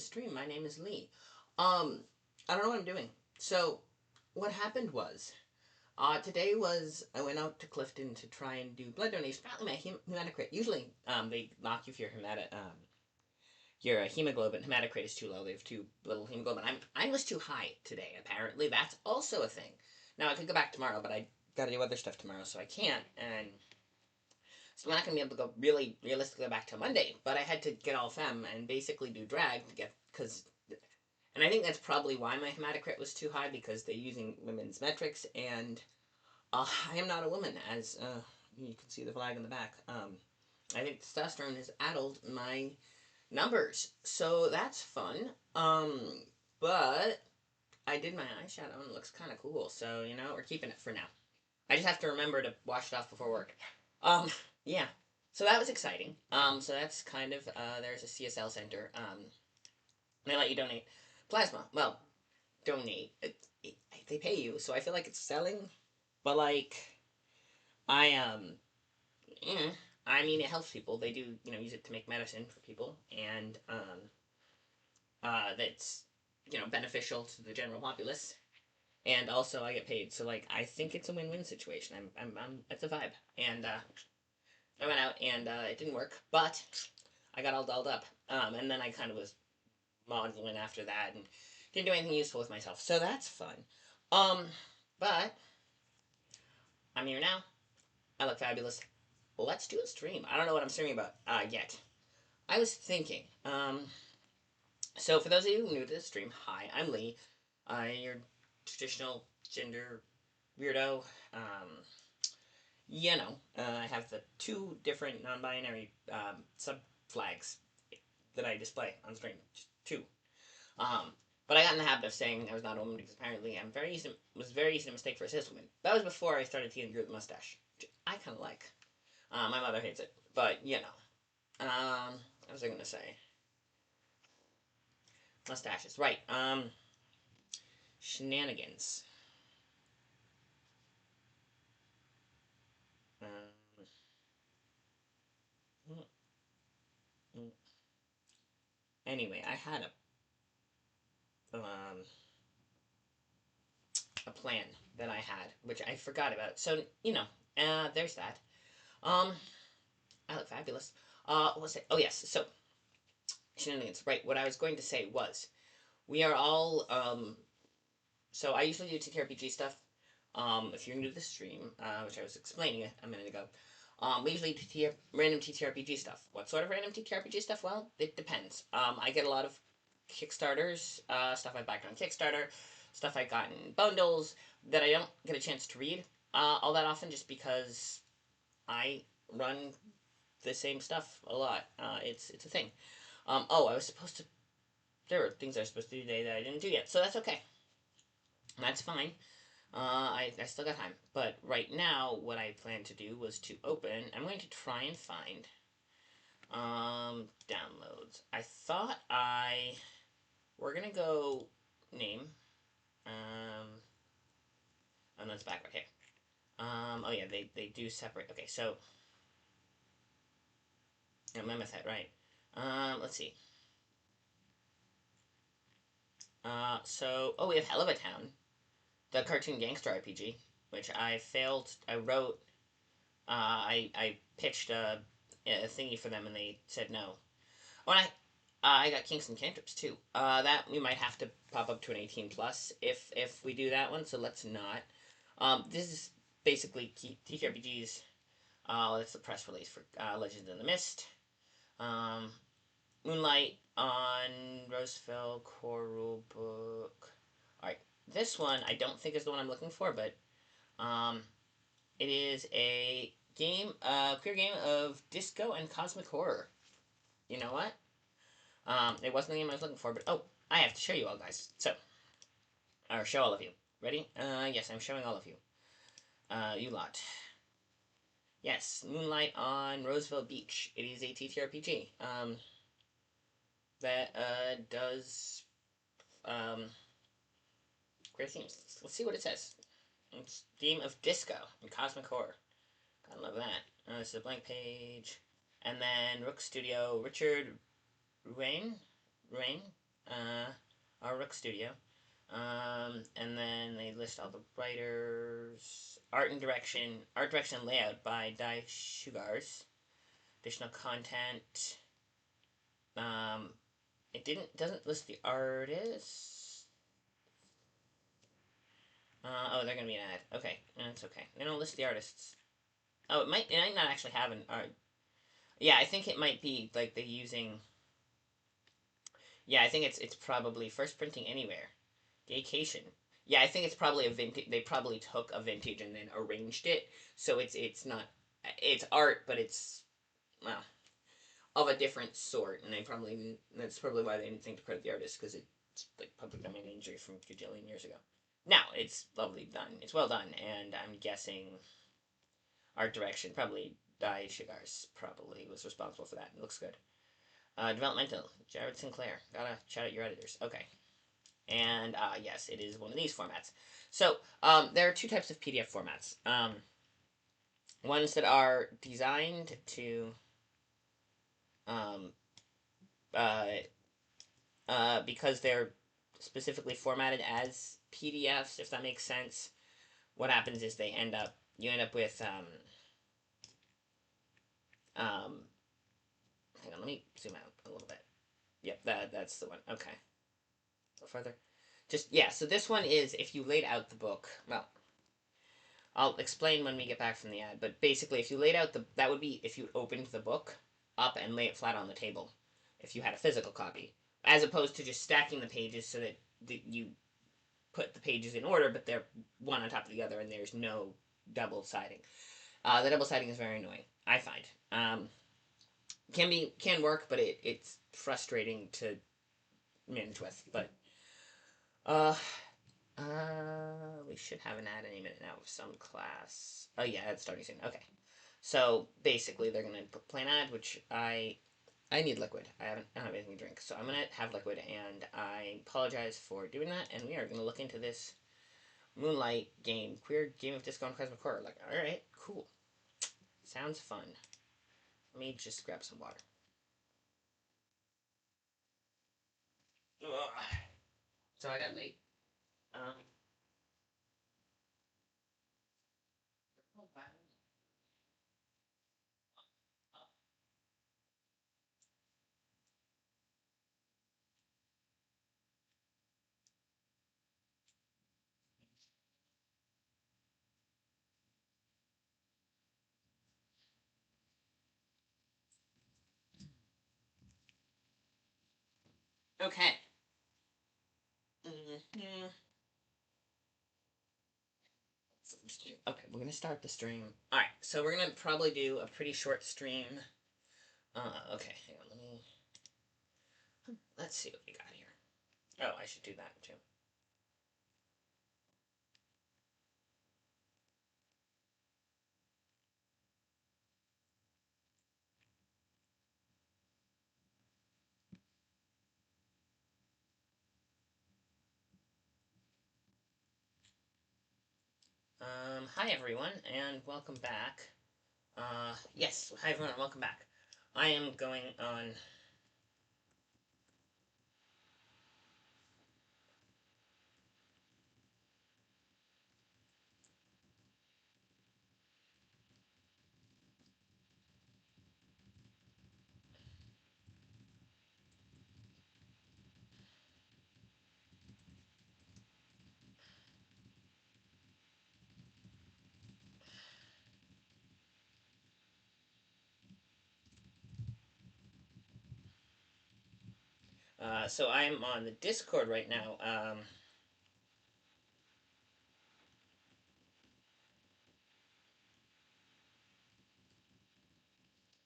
stream. My name is Lee. Um, I don't know what I'm doing. So, what happened was, today was I went out to Clifton to try and do blood donation. Apparently, my hematocrit. Usually, they knock you if your hemoglobin hematocrit is too low. They have too little hemoglobin. I was too high today. Apparently, that's also a thing. Now I could go back tomorrow, but I got to do other stuff tomorrow, so I can't. And so I'm not gonna be able to go really realistically back till Monday. But I had to get all fem and basically do drag to get because. And I think that's probably why my hematocrit was too high because they're using women's metrics, and I am not a woman, as you can see the flag in the back. I think testosterone has addled my numbers, so that's fun. But I did my eyeshadow and it looks kind of cool, so we're keeping it for now. I just have to remember to wash it off before work. Um, yeah. So that was exciting. So that's kind of there's a CSL center. They let you donate plasma. Well, donate. They pay you, so I feel like it's selling. But like, I yeah, I mean, it helps people. They do, use it to make medicine for people, and that's beneficial to the general populace. And also, I get paid, so like, I think it's a win-win situation. It's a vibe, and I went out and it didn't work, but I got all dolled up, and then I kind of was modeling after that, and didn't do anything useful with myself, so that's fun. Um, but I'm here now. I look fabulous. Let's do a stream. I don't know what I'm streaming about yet. I was thinking. So for those of you new to the stream, hi, I'm Lee. Your traditional gender weirdo. I have the two different non-binary sub flags that I display on screen. Just two. Um, but I got in the habit of saying I was not a woman because apparently was very easy to mistake for a cis woman. That was before I started teeing grew the mustache, which I kind of like. My mother hates it, but what was I gonna say? Mustaches, right? Shenanigans. Um, mm, mm. Anyway, I had a plan that I had, which I forgot about. So there's that. Um, I look fabulous. What was it? Oh yes. So shenanigans. Right. What I was going to say was we are all. So I usually do TTRPG stuff. If you're new to the stream, which I was explaining a minute ago, we usually do random TTRPG stuff. What sort of random TTRPG stuff? Well, it depends. I get a lot of Kickstarters, stuff I backed on Kickstarter, stuff I got in bundles that I don't get a chance to read all that often, just because I run the same stuff a lot. It's a thing. I was supposed to. There were things I was supposed to do today that I didn't do yet, so that's okay. That's fine. I still got time. But right now, what I plan to do was to open. I'm going to try and find downloads. I thought we're gonna go name. Oh no, it's back right here. Oh yeah, they do separate. Okay, so Mammoth Head, right? Let's see. We have Hell of a Town, the cartoon gangster RPG, which I failed. I wrote. I pitched a thingy for them and they said no. When I got Kinks and Cantrips too. That we might have to pop up to an 18 plus if we do that one. So let's not. This is basically TTRPGs. That's the press release for Legends in the Mist. Moonlight on Roseville Core Rulebook. Alright, this one I don't think is the one I'm looking for, but it is a game, queer game of disco and cosmic horror. You know what? It wasn't the game I was looking for, but I have to show you all, guys. So, or show all of you. Ready? Yes, I'm showing all of you. You lot. Yes, Moonlight on Roseville Beach. It is a TTRPG. That does queer themes. Let's see what it says. It's theme of disco and cosmic horror. Gotta love that. This is a blank page. And then Rook Studio, Richard Rain? Rain? our Rook Studio. And then they list all the writers, art direction and layout by Dai Shugars. Additional content. Um, it doesn't list the artists. Oh, they're gonna be an ad. Okay, that's okay. They don't list the artists. Oh, it might not actually have an art. Yeah, I think it might be like they using. Yeah, I think it's probably first printing anywhere. Vacation. Yeah, I think it's probably a vintage. They probably took a vintage and then arranged it, so it's not. It's art, but it's well of a different sort, and that's probably why they didn't think to credit the artist because it's like public domain injury from a gajillion years ago. Now it's lovely done. It's well done, and I'm guessing art direction probably Dai Shigars probably was responsible for that. It looks good. Developmental Jared Sinclair. Gotta shout out your editors. Okay, and yes, it is one of these formats. So there are two types of PDF formats. Ones that are designed to um, uh, because they're specifically formatted as PDFs, if that makes sense. What happens is you end up with um, hang on, let me zoom out a little bit. Yep, that's the one. Okay, go further. Just yeah. So this one is if you laid out the book. Well, I'll explain when we get back from the ad. But basically, if you laid out that would be if you opened the book up and lay it flat on the table, if you had a physical copy, as opposed to just stacking the pages so that you put the pages in order, but they're one on top of the other, and there's no double siding. The double siding is very annoying. I find can work, but it's frustrating to manage with. But uh, we should have an ad any minute now of some class. Oh yeah, it's starting soon. Okay, so basically they're gonna play an ad, which I need liquid. I don't have anything to drink, so I'm gonna have liquid, and I apologize for doing that. And we are gonna look into this Moonlight game, queer game of disco and cosmic horror. Like, all right, cool, sounds fun. Let me just grab some water. Ugh. So I got late. Um. Okay. Mm-hmm. Okay, we're gonna start the stream. All right, so we're gonna probably do a pretty short stream. Okay, hang on. Let's see what we got here. Oh, I should do that too. Hi everyone, and welcome back. Yes, hi everyone, welcome back. I am going on. So I am on the Discord right now.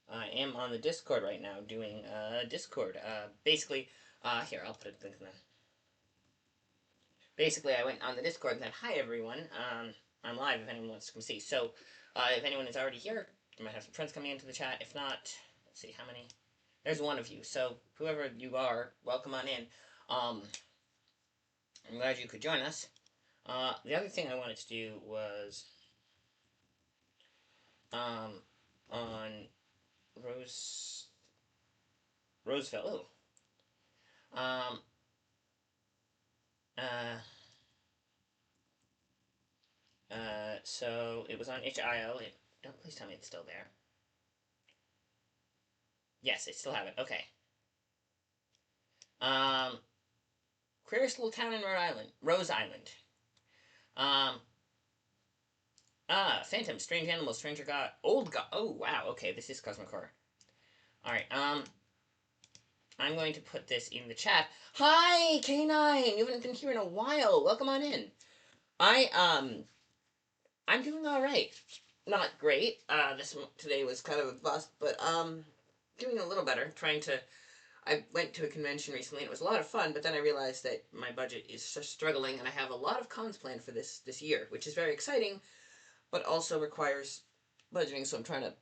I am on the Discord right now doing Discord. Basically, here I'll put a link in there. Basically, I went on the Discord and said, "Hi everyone, I'm live if anyone wants to come see." So, if anyone is already here, you might have some friends coming into the chat. If not, let's see how many. There's one of you. So whoever you are, welcome on in. I'm glad you could join us. The other thing I wanted to do was on Rose Roosevelt. Oh, So it was on itch.io. Don't please tell me it's still there. Yes, I still have it. Okay. Um, Queerest little town in Rhode Island, Rose Island. Um, Phantom, strange animal, stranger god, old god. Oh wow. Okay, this is Cosmic Horror. All right. I'm going to put this in the chat. Hi, K9. You haven't been here in a while. Welcome on in. I'm doing all right. Not great. This today was kind of a bust, but doing a little better. Trying to. I went to a convention recently and it was a lot of fun, but then I realized that my budget is just struggling, and I have a lot of cons planned for this year, which is very exciting, but also requires budgeting. So I'm trying to,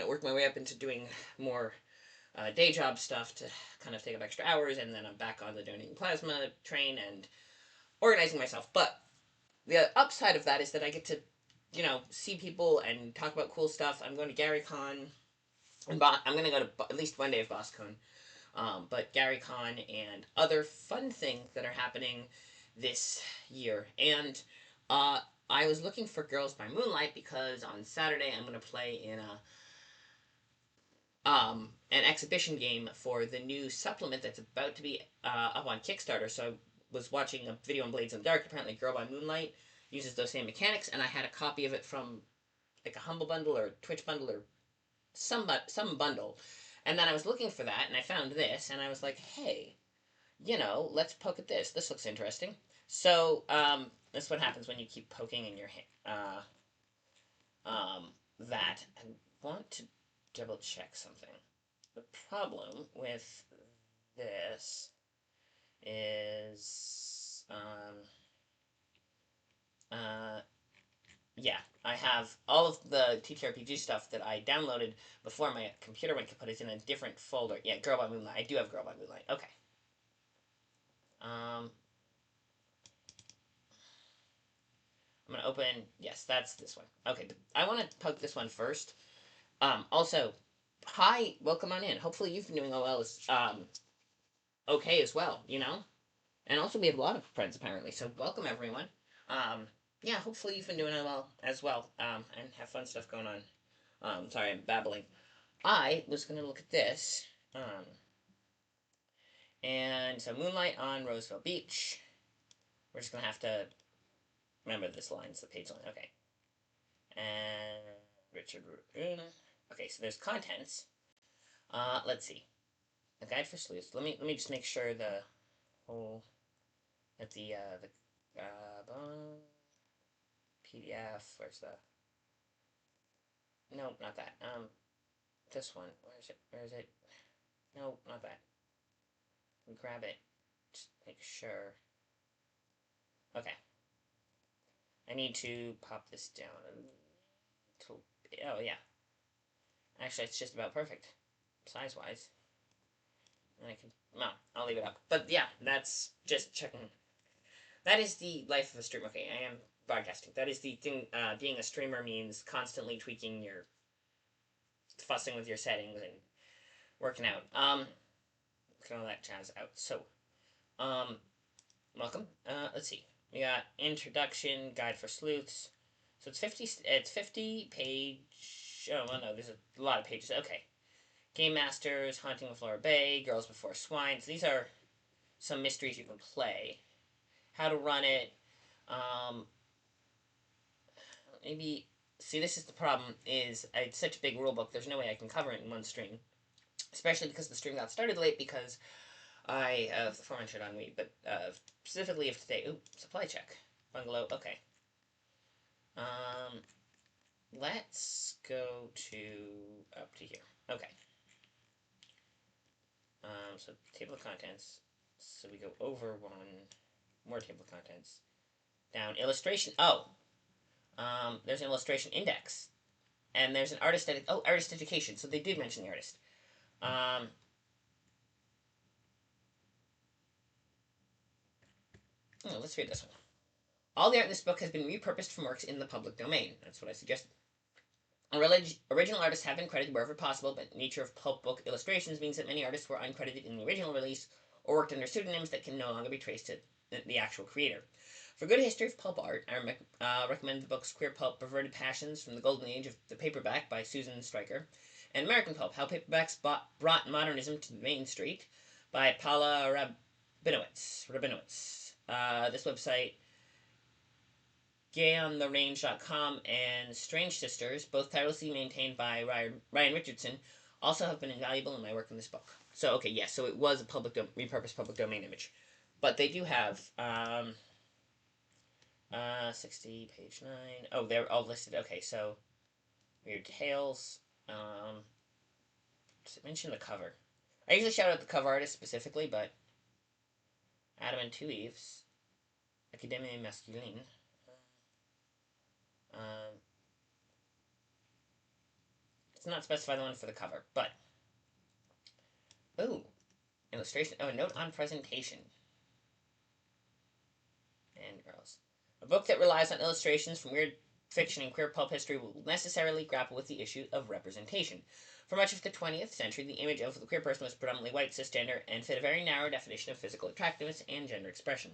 work my way up into doing more day job stuff to kind of take up extra hours, and then I'm back on the donating plasma train and organizing myself. But the upside of that is that I get to, see people and talk about cool stuff. I'm going to GaryCon, and I'm going to go to at least one day of BossCon. But GaryCon and other fun things that are happening this year. And I was looking for Girls by Moonlight because on Saturday I'm going to play in an exhibition game for the new supplement that's about to be up on Kickstarter. So I was watching a video on Blades in the Dark. Apparently, Girl by Moonlight uses those same mechanics, and I had a copy of it from like a Humble Bundle or Twitch Bundle or some bundle. And then I was looking for that, and I found this, and I was like, hey, let's poke at this. This looks interesting. So that's what happens when you keep poking in your that. I want to double check something. The problem with this is, yeah, I have all of the TTRPG stuff that I downloaded before my computer went kaput. It's in a different folder. Yeah, Girl by Moonlight. I do have Girl by Moonlight. Okay. I'm gonna open. Yes, that's this one. Okay, I want to poke this one first. Also, hi, welcome on in. Hopefully you've been doing well as okay as well. And also we have a lot of friends apparently. So welcome everyone. Yeah, hopefully you've been doing well as well. And have fun stuff going on. Sorry, I'm babbling. I was gonna look at this. And so Moonlight on Roseville Beach. We're just gonna have to remember this line. It's the page line. Okay. And Richard. Okay, so there's contents. Let's see. A guide for sleuths. Let me just make sure the whole that the PDF. Where's the? No, not that. This one. Where is it? Where is it? No, not that. Grab it. Just make sure. Okay. I need to pop this down a little bit. Oh yeah. Actually, it's just about perfect, size-wise. And I can. Well, I'll leave it up. But yeah, that's just checking. That is the life of a streamer. Okay, I am broadcasting. That is the thing. Being a streamer means constantly tweaking your, fussing with your settings and working out. Get all that jazz out. So, welcome. Let's see. We got introduction, guide for sleuths. So it's 50. It's 50 page. Oh well, no, there's a lot of pages. Okay. Game Masters, Haunting of Flora Bay, Girls Before Swine. So these are some mysteries you can play. How to run it. Maybe. See, this is the problem. Is it's such a big rulebook. There's no way I can cover it in one stream. Especially because the stream got started late because I have the aforementioned ennui, but specifically of today. Ooh, supply check. Bungalow. Okay. Let's go to up to here. Okay. So table of contents. So we go over one. More table of contents. Down illustration. Oh. There's an illustration index. And there's an artist artist education. So they did mention the artist. Let's read this one. All the art in this book has been repurposed from works in the public domain. That's what I suggested. Original artists have been credited wherever possible, but the nature of pulp book illustrations means that many artists were uncredited in the original release or worked under pseudonyms that can no longer be traced to the actual creator. For a good history of pulp art, I recommend the books Queer Pulp: Perverted Passions from the Golden Age of the Paperback by Susan Stryker, and American Pulp: How Paperbacks Brought Modernism to Main Street by Paula Rabinowitz. This website, GayOnTheRange.com, and Strange Sisters, both tirelessly maintained by Ryan Richardson, also have been invaluable in my work in this book. So, okay, yes, so it was a repurposed public domain image. But they do have 60, page 9. Oh, they're all listed. Okay, so weird tales. Mention the cover. I usually shout out the cover artist specifically, but Adam and Two Eves, Academia Masculine. Um, it's not specified the one for the cover, but ooh, illustration. Oh, a note on presentation. And girls, a book that relies on illustrations from weird fiction and queer pulp history will necessarily grapple with the issue of representation. For much of the 20th century, the image of the queer person was predominantly white, cisgender, and fit a very narrow definition of physical attractiveness and gender expression.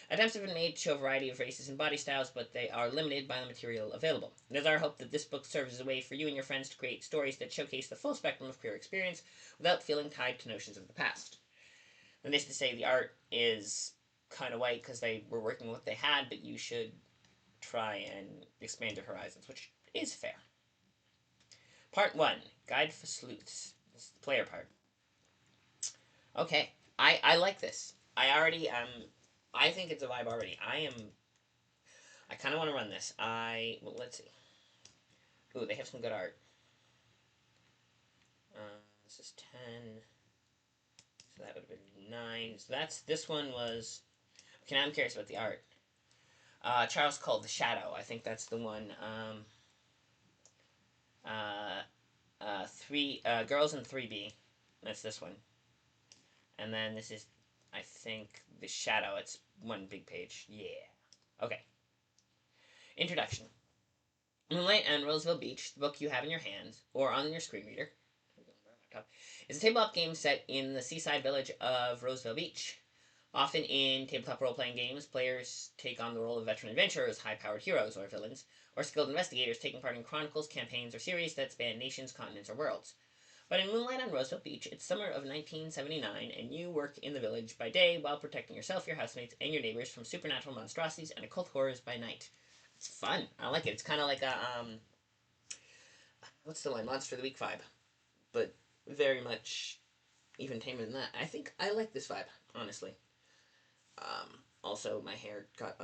Attempts have been made to show a variety of races and body styles, but they are limited by the material available. It is our hope that this book serves as a way for you and your friends to create stories that showcase the full spectrum of queer experience without feeling tied to notions of the past. And this to say the art is kind of white because they were working with what they had, but you should try and expand your horizons, which is fair. Part 1, Guide for Sleuths. This is the player part. Okay, I like this. I think it's a vibe already. I kind of want to run this. Well, let's see. Ooh, they have some good art. This is 10. So that would have been 9. So this one was... Okay, now I'm curious about the art. Charles called The Shadow. I think that's the one. Girls in 3B. That's this one. And then this is, I think, The Shadow. It's one big page. Yeah. Okay. Introduction. Moonlight and Roseville Beach, the book you have in your hands, or on your screen reader, is a tabletop game set in the seaside village of Roseville Beach. Often in tabletop role-playing games, players take on the role of veteran adventurers, high-powered heroes or villains, or skilled investigators taking part in chronicles, campaigns, or series that span nations, continents, or worlds. But in Moonlight on Roseville Beach, it's summer of 1979, and you work in the village by day while protecting yourself, your housemates, and your neighbors from supernatural monstrosities and occult horrors by night. It's fun. I like it. It's kind of like a, what's the line? Monster of the Week vibe. But very much even tamer than that. I think I like this vibe, honestly. Also, my hair got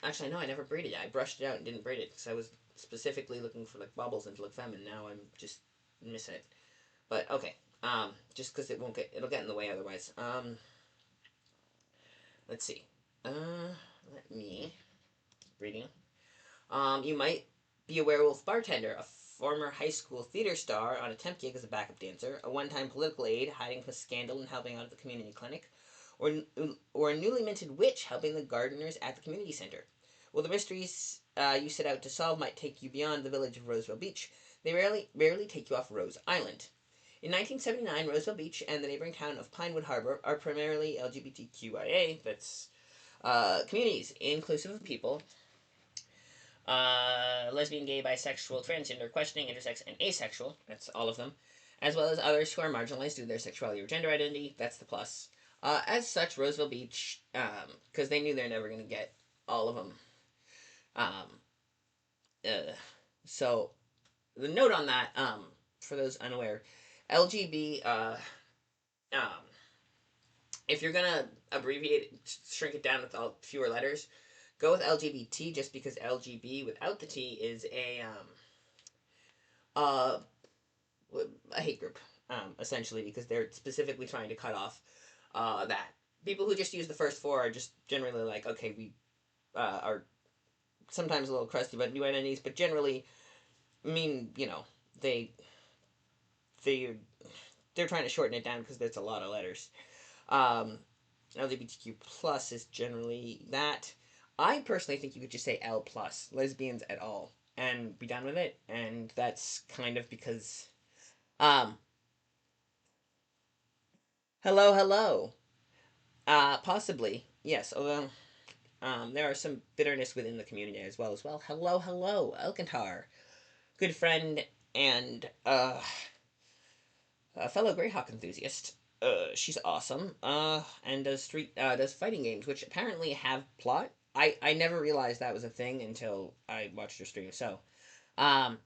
Actually, no, I never braided it. I brushed it out and didn't braid it because I was specifically looking for like bubbles and to look feminine. Now I'm just missing it. But okay, just because it'll get in the way otherwise. Let's see. Let me reading. You might be a werewolf bartender, a former high school theater star on a temp gig as a backup dancer, a one-time political aide hiding from a scandal and helping out at the community clinic, or a newly minted witch helping the gardeners at the community center. While the mysteries you set out to solve might take you beyond the village of Roseville Beach, they rarely take you off Rose Island. In 1979, Roseville Beach and the neighboring town of Pinewood Harbor are primarily LGBTQIA, that's communities, inclusive of people lesbian, gay, bisexual, transgender, questioning, intersex, and asexual, that's all of them, as well as others who are marginalized due to their sexuality or gender identity, that's the plus. As such, Roseville Beach, because they knew they're never going to get all of them. So, the note on that, for those unaware, LGB, if you're going to abbreviate it, shrink it down with fewer letters, go with LGBT just because LGB without the T is a hate group, essentially, because they're specifically trying to cut off that. People who just use the first four are just generally like, okay, we are sometimes a little crusty about new identities, but generally, I mean, they're trying to shorten it down because there's a lot of letters. LGBTQ plus is generally that. I personally think you could just say L plus, lesbians at all, and be done with it. And that's kind of because, hello, hello. Possibly, yes. Although there are some bitterness within the community as well. Hello, hello, Elkantar, good friend and a fellow Greyhawk enthusiast. She's awesome. And does fighting games, which apparently have plot. I never realized that was a thing until I watched her stream. So, um,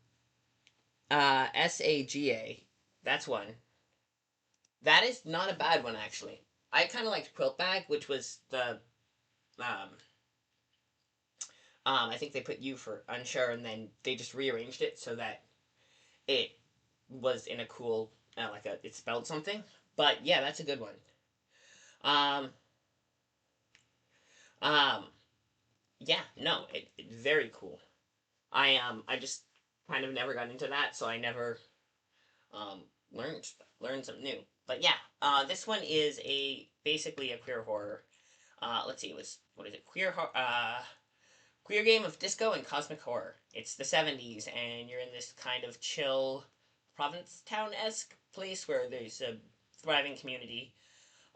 SAGA, that's one. That is not a bad one actually. I kind of liked Quilt Bag, which was the um, I think they put U for unsure, and then they just rearranged it so that it was in a cool like it spelled something. But yeah, that's a good one. Um, um, yeah, no, it very cool. I just kind of never got into that, so I never um learned learned something new. But yeah, this one is a basically a queer horror. Let's see, it was what is it? Queer game of disco and cosmic horror. It's the 70s, and you're in this kind of chill Provincetown esque place where there's a thriving community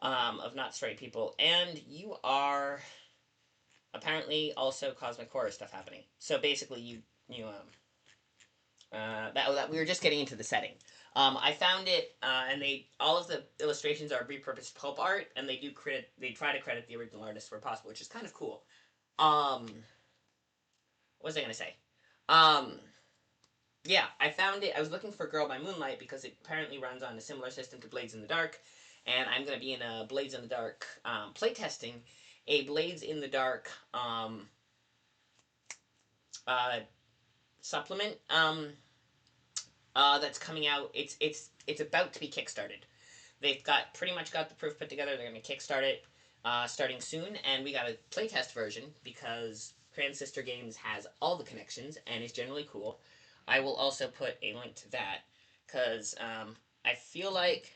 of not straight people, and you are apparently also cosmic horror stuff happening. So basically, you that we were just getting into the setting. I found it, and they all of the illustrations are repurposed pulp art, and they try to credit the original artist where possible, which is kind of cool. Um, what was I gonna say? Um, yeah, I found it. I was looking for Girl by Moonlight because it apparently runs on a similar system to Blades in the Dark, and I'm gonna be in a Blades in the Dark playtesting a Blades in the Dark uh, supplement that's coming out. It's about to be kickstarted. They've got pretty much got the proof put together. They're gonna kickstart it starting soon, and we got a playtest version because Transistor Games has all the connections and is generally cool. I will also put a link to that because I feel like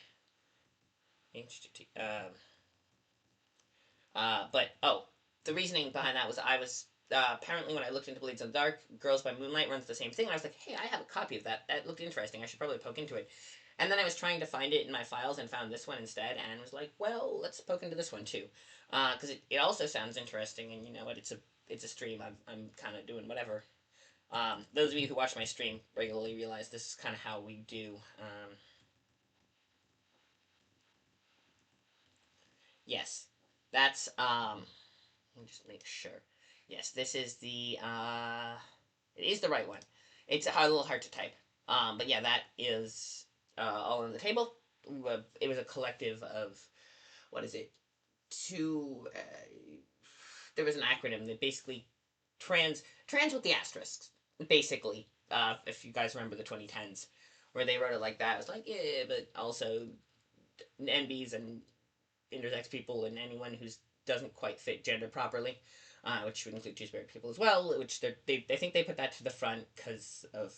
but oh, the reasoning behind that was I was apparently when I looked into Blades in the Dark, Girls by Moonlight runs the same thing. And I was like, hey, I have a copy of that. That looked interesting. I should probably poke into it. And then I was trying to find it in my files and found this one instead, and was like, well, let's poke into this one too, because it also sounds interesting. And you know what? It's a stream. I'm kind of doing whatever. Those of you who watch my stream regularly realize this is kind of how we do. Yes, that's let me just make sure. Yes, this is the it is the right one. It's a little hard to type. But yeah, that is all on the table. It was a collective of what is it? Two. There was an acronym that basically trans with the asterisks. Basically, if you guys remember the 2010s, where they wrote it like that, it was like yeah, but also NBs and intersex people and anyone who doesn't quite fit gender properly, which would include two-spirit people as well. Which they think they put that to the front because of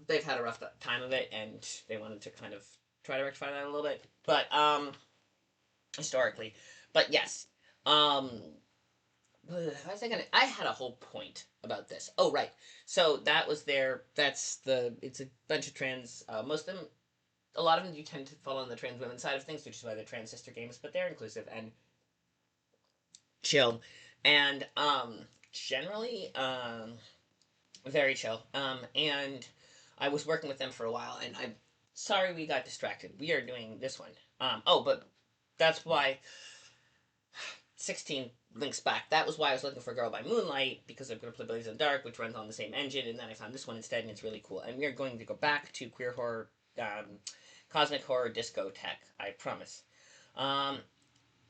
they've had a rough time of it and they wanted to kind of try to rectify that a little bit. But historically, but yes, what was I gonna? I had a whole point about this. Oh right, so that was their. That's the. It's a bunch of trans. Most of them a lot of them do tend to fall on the trans women side of things, which is why they're Transistor Games, but they're inclusive and chill, and generally very chill. And I was working with them for a while, and I'm sorry we got distracted. We are doing this one. But that's why 16 links back. That was why I was looking for Girl by Moonlight, because I'm going to play Blades in the Dark, which runs on the same engine, and then I found this one instead, and it's really cool. And we are going to go back to queer horror, cosmic horror, disco tech, I promise. Um,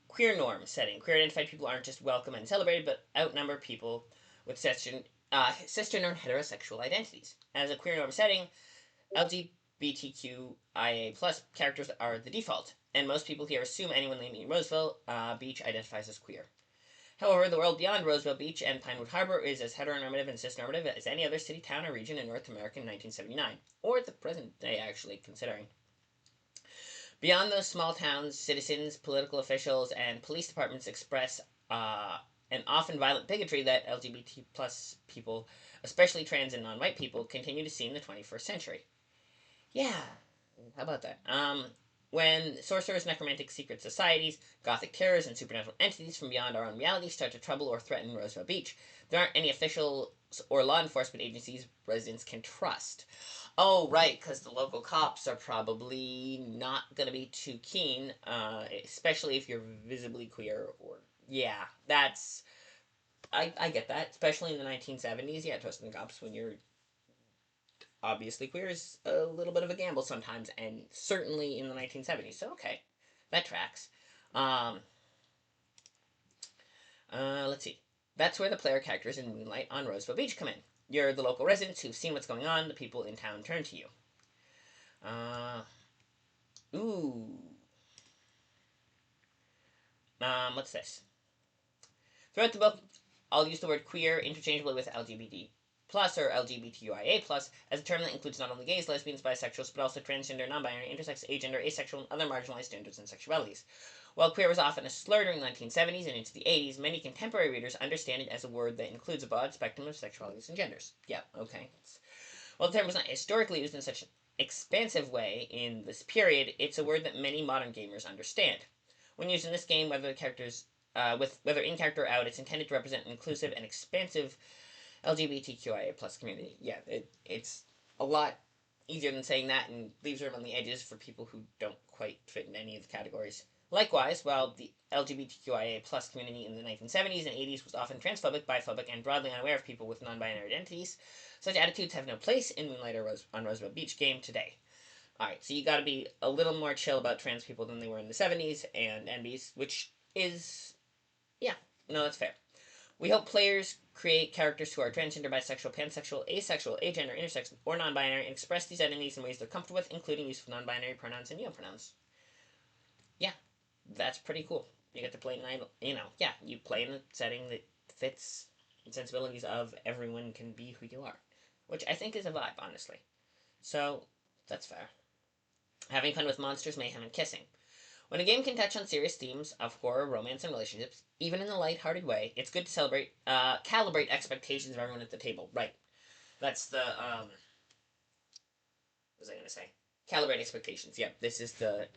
Queer norm setting. Queer identified people aren't just welcome and celebrated, but outnumber people with cisgender heterosexual identities. As a queer norm setting, LGBTQIA plus characters are the default, and most people here assume anyone living in Roseville Beach identifies as queer. However, the world beyond Roseville Beach and Pinewood Harbor is as heteronormative and cisnormative as any other city, town, or region in North America in 1979, or at the present day, actually, considering. Beyond those small towns, citizens, political officials, and police departments express an often violent bigotry that LGBT plus people, especially trans and non-white people, continue to see in the 21st century. Yeah, how about that? when sorcerers, necromantic secret societies, gothic terrors, and supernatural entities from beyond our own reality start to trouble or threaten Roosevelt Beach, there aren't any official or law enforcement agencies residents can trust. Oh, right, because the local cops are probably not going to be too keen, especially if you're visibly queer or. Yeah, that's. I get that, especially in the 1970s. Yeah, trusting the cops when you're obviously queer is a little bit of a gamble sometimes, and certainly in the 1970s. So, okay, that tracks. Um, let's see. That's where the player characters in Moonlight on Roseville Beach come in. You're the local residents who've seen what's going on. The people in town turn to you. Uh, ooh. What's this? Throughout the book, I'll use the word queer interchangeably with LGBT plus or LGBTQIA plus as a term that includes not only gays, lesbians, bisexuals, but also transgender, non-binary, intersex, agender, asexual, and other marginalized genders and sexualities. While queer was often a slur during the 1970s and into the 80s, many contemporary readers understand it as a word that includes a broad spectrum of sexualities and genders. Yeah, okay. While the term was not historically used in such an expansive way in this period, it's a word that many modern gamers understand. When used in this game, whether the characters whether in character or out, it's intended to represent an inclusive and expansive LGBTQIA plus community. Yeah, it's a lot easier than saying that and leaves room on the edges for people who don't quite fit in any of the categories. Likewise, while the LGBTQIA plus community in the 1970s and 80s was often transphobic, biphobic, and broadly unaware of people with non-binary identities, such attitudes have no place in Moonlight or on Roosevelt Beach game today. Alright, so you gotta be a little more chill about trans people than they were in the 70s and NBs, which is, yeah, no, that's fair. We help players create characters who are transgender, bisexual, pansexual, asexual, agender, intersex, or non-binary, and express these identities in ways they're comfortable with, including use of non-binary pronouns and neopronouns. Yeah, that's pretty cool. You get to play in an, yeah, you play in a setting that fits the sensibilities of everyone can be who you are, which I think is a vibe, honestly. So that's fair. Having fun with monsters, mayhem, and kissing. When a game can touch on serious themes of horror, romance, and relationships, even in a light-hearted way, it's good to calibrate expectations of everyone at the table. Right. That's the, what was I going to say? Calibrate expectations. Yep, this is the,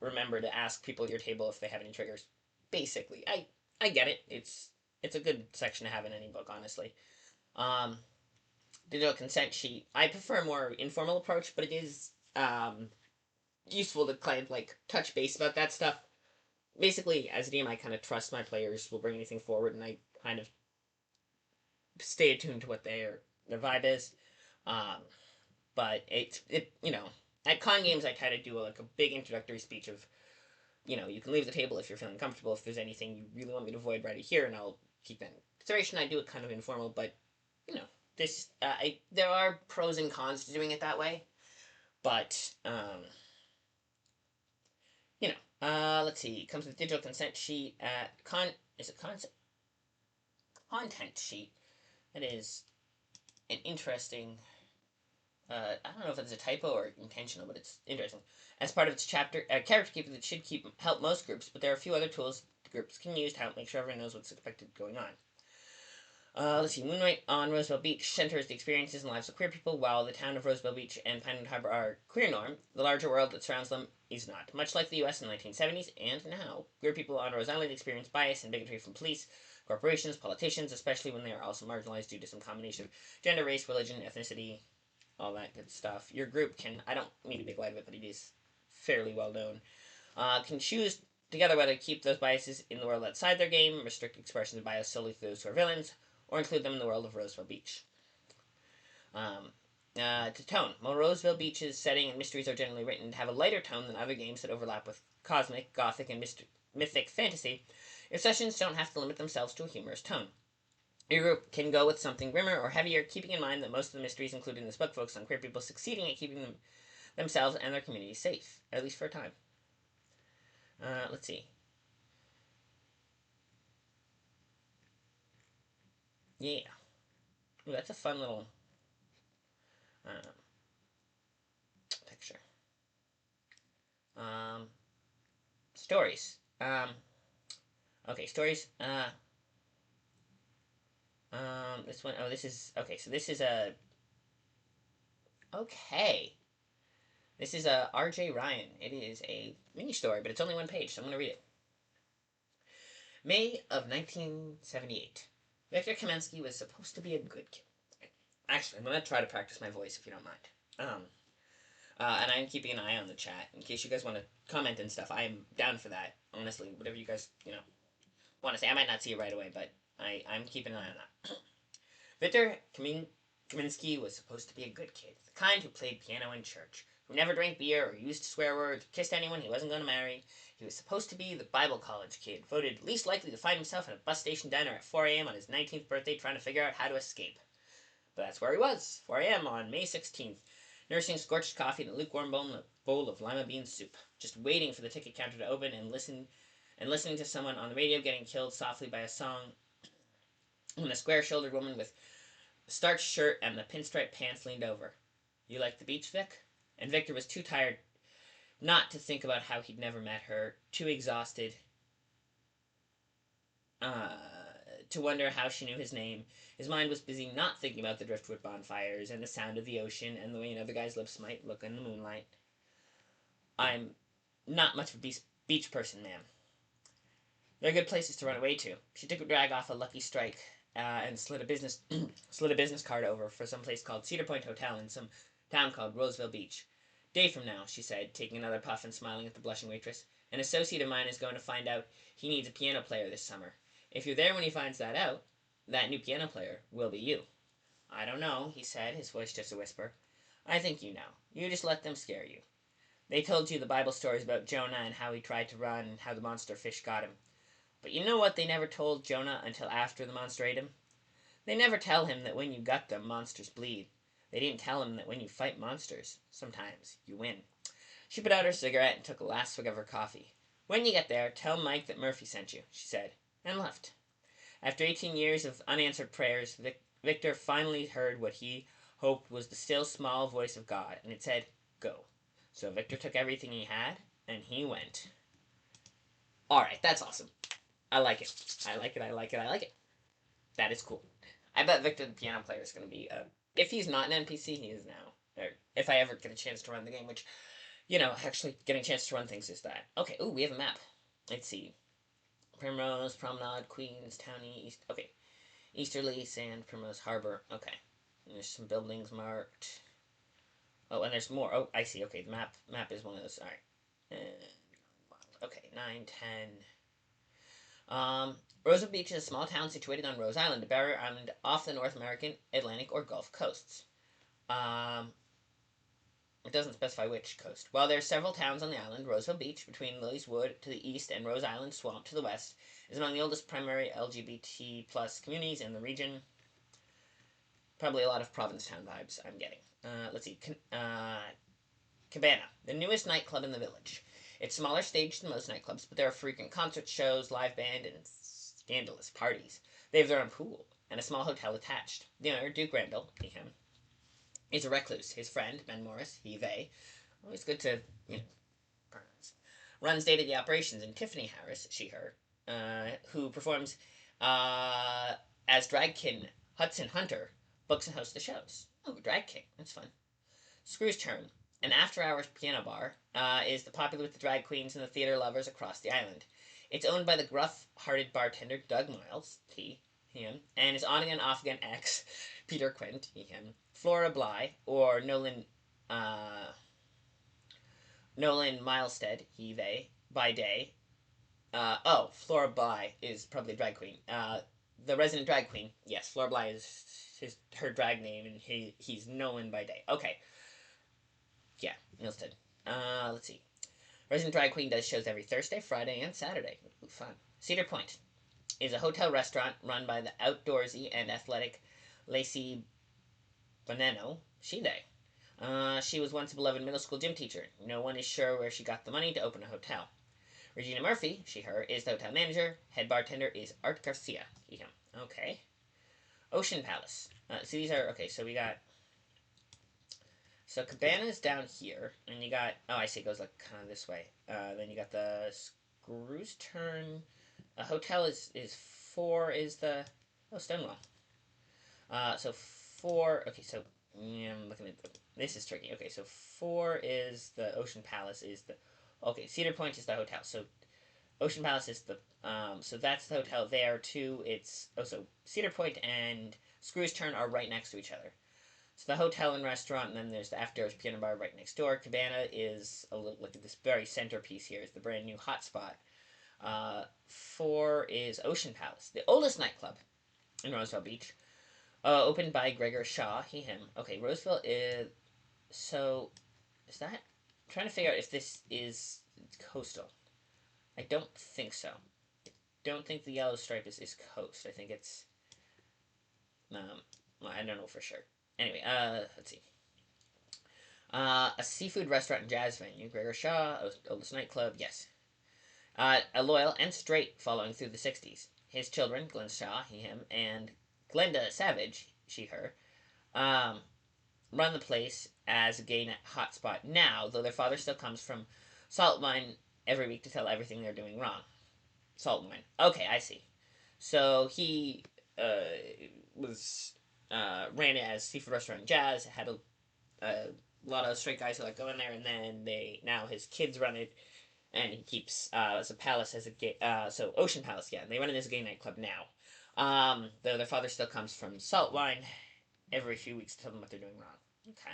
remember to ask people at your table if they have any triggers. Basically, I get it. It's a good section to have in any book, honestly. Um, digital consent sheet. I prefer a more informal approach, but it is, useful to kind of, like, touch base about that stuff. Basically, as a DM, I kind of trust my players will bring anything forward, and I kind of stay attuned to what their vibe is. Um, but it at con games I try to do like a big introductory speech of, you can leave the table if you're feeling comfortable. If there's anything you really want me to avoid right here, and I'll keep that in consideration. I do it kind of informal, but this there are pros and cons to doing it that way. But let's see. It comes with digital consent sheet. Is it content sheet? It is an interesting. I don't know if it's a typo or intentional, but it's interesting. As part of its character keeper that should help most groups, but there are a few other tools groups can use to help make sure everyone knows what's expected going on. Let's see. Moonlight on Roosevelt Beach centers the experiences and lives of queer people, while the town of Roosevelt Beach and Pinewood Harbor are queer norm. The larger world that surrounds them is not. Much like the U.S. in the 1970s and now, queer people on Rose Island experience bias and bigotry from police, corporations, politicians, especially when they are also marginalized due to some combination of gender, race, religion, ethnicity, all that good stuff. Your group can, I don't need to make light of it, but it is fairly well known, can choose together whether to keep those biases in the world outside their game, restrict expressions of bias solely to those who are villains, or include them in the world of Roseville Beach. To tone. While Roseville Beach's setting and mysteries are generally written to have a lighter tone than other games that overlap with cosmic, gothic, and mythic fantasy, your sessions don't have to limit themselves to a humorous tone. Your group can go with something grimmer or heavier, keeping in mind that most of the mysteries included in this book focus on queer people succeeding at keeping themselves and their community safe, at least for a time. Let's see. Yeah. Ooh, that's a fun little picture. Stories. Okay, stories. This one, oh, this is, okay, so this is a, okay. This is a R.J. Ryan. It is a mini story, but it's only one page, so I'm going to read it. May of 1978. Victor Kamensky was supposed to be a good kid. Actually, I'm going to try to practice my voice if you don't mind. And I'm keeping an eye on the chat in case you guys want to comment and stuff. I'm down for that. Honestly, whatever you guys, want to say. I might not see it right away, but I'm keeping an eye on that. Victor Kaminsky was supposed to be a good kid, the kind who played piano in church, who never drank beer or used swear words, or kissed anyone he wasn't going to marry. He was supposed to be the Bible college kid, voted least likely to find himself in a bus station diner at 4 a.m. on his 19th birthday trying to figure out how to escape. But that's where he was, 4 a.m. on May 16th, nursing scorched coffee in a lukewarm bowl of lima bean soup, just waiting for the ticket counter to open and listening to someone on the radio getting killed softly by a song when a square-shouldered woman with a starched shirt and the pinstripe pants leaned over. You like the beach, Vic? And Victor was too tired not to think about how he'd never met her, too exhausted to wonder how she knew his name. His mind was busy not thinking about the driftwood bonfires and the sound of the ocean and the way another guy's lips might look in the moonlight. I'm not much of a beach person, ma'am. They're good places to run away to. She took a drag off a Lucky Strike and slid a business card over for some place called Cedar Point Hotel in some town called Roseville Beach. Day from now, she said, taking another puff and smiling at the blushing waitress, an associate of mine is going to find out he needs a piano player this summer. If you're there when he finds that out, that new piano player will be you. I don't know, he said, his voice just a whisper. I think you know. You just let them scare you. They told you the Bible stories about Jonah and how he tried to run and how the monster fish got him. But you know what they never told Jonah until after the monster ate him? They never tell him that when you gut them, monsters bleed. They didn't tell him that when you fight monsters, sometimes you win. She put out her cigarette and took a last swig of her coffee. When you get there, tell Mike that Murphy sent you, she said, and left. After 18 years of unanswered prayers, Victor finally heard what he hoped was the still small voice of God, and it said, go. So Victor took everything he had, and he went. Alright, that's awesome. I like it. I like it, I like it, I like it. That is cool. I bet Victor the piano player is going to be, if he's not an NPC, he is now. Or if I ever get a chance to run the game, which, actually getting a chance to run things is that. Okay, ooh, we have a map. Let's see. Primrose, Promenade, Queens, Townie, East. Okay. Easterly, Sand, Primrose, Harbor. Okay. And there's some buildings marked. Oh, and there's more. Oh, I see. Okay, the map is one of those. All right. Okay, 9, 10. Roseville Beach is a small town situated on Rose Island, a barrier island off the North American, Atlantic, or Gulf coasts. It doesn't specify which coast. While there are several towns on the island, Roseville Beach, between Lily's Wood to the east and Rose Island Swamp to the west, is among the oldest primary LGBT plus communities in the region. Probably a lot of Provincetown vibes I'm getting. Let's see. Cabana, the newest nightclub in the village. It's smaller staged than most nightclubs, but there are frequent concert shows, live band, and scandalous parties. They have their own pool and a small hotel attached. The owner, Duke Randall, him, is a recluse. His friend, Ben Morris, they, always good to, pronounce, runs day-to-day operations, and Tiffany Harris, her, who performs as drag king Hudson Hunter, books and hosts the shows. Oh, drag king, that's fun. Screw's Turn, an after-hours piano bar, is popular with the drag queens and the theater lovers across the island. It's owned by the gruff-hearted bartender Doug Miles, him, and his on-again, off-again ex, Peter Quint, him, Flora Bly, or Nolan Milestead, they, by day. Flora Bly is probably a drag queen. The resident drag queen, yes, Flora Bly is her drag name, and he's Nolan by day. Okay. Yeah, Milstead. Let's see. Resident Drag Queen does shows every Thursday, Friday, and Saturday. Ooh, fun. Cedar Point is a hotel restaurant run by the outdoorsy and athletic Lacey Bonanno. She was once a beloved middle school gym teacher. No one is sure where she got the money to open a hotel. Regina Murphy, her, is the hotel manager. Head bartender is Art Garcia. Him. Okay. Ocean Palace. See, these are, okay, so we got, so Cabana's down here, and you got, oh, I see, it goes like kind of this way. Then you got the Screw's Turn. Hotel is 4 is the, oh, Stonewall. So 4, okay, so Yeah, I'm looking at this is tricky. Okay, so 4 is the Ocean Palace. Is the okay? Cedar Point is the hotel. So Ocean Palace is the so that's the hotel there. 2, it's so Cedar Point and Screws Turn are right next to each other. So the hotel and restaurant, and then there's the after hours piano bar right next door. Cabana is a little look at this very centerpiece here is the brand new hotspot. 4 is Ocean Palace, the oldest nightclub in Roseville Beach, opened by Gregor Shaw, he, him. Okay, Roseville is so. Is that? I'm trying to figure out if this is coastal. I don't think so. Don't think the yellow stripe is coast. I think it's. Well, I don't know for sure. Anyway, let's see. A seafood restaurant and jazz venue. Gregor Shaw, oldest nightclub. Yes. A loyal and straight following through the 60s. His children, Glenn Shaw, he, him, and Glenda Savage, she, her, um, run the place as a gay hotspot now, though their father still comes from Salt Mine every week to tell everything they're doing wrong. Salt Mine. Okay, I see. So he was ran it as seafood restaurant and jazz. Had a lot of straight guys who like go in there, and then they now his kids run it, and he keeps as a palace as a gay. So Ocean Palace, yeah, and they run it as a gay nightclub now. Though their father still comes from Salt Wine every few weeks to tell them what they're doing wrong. Okay.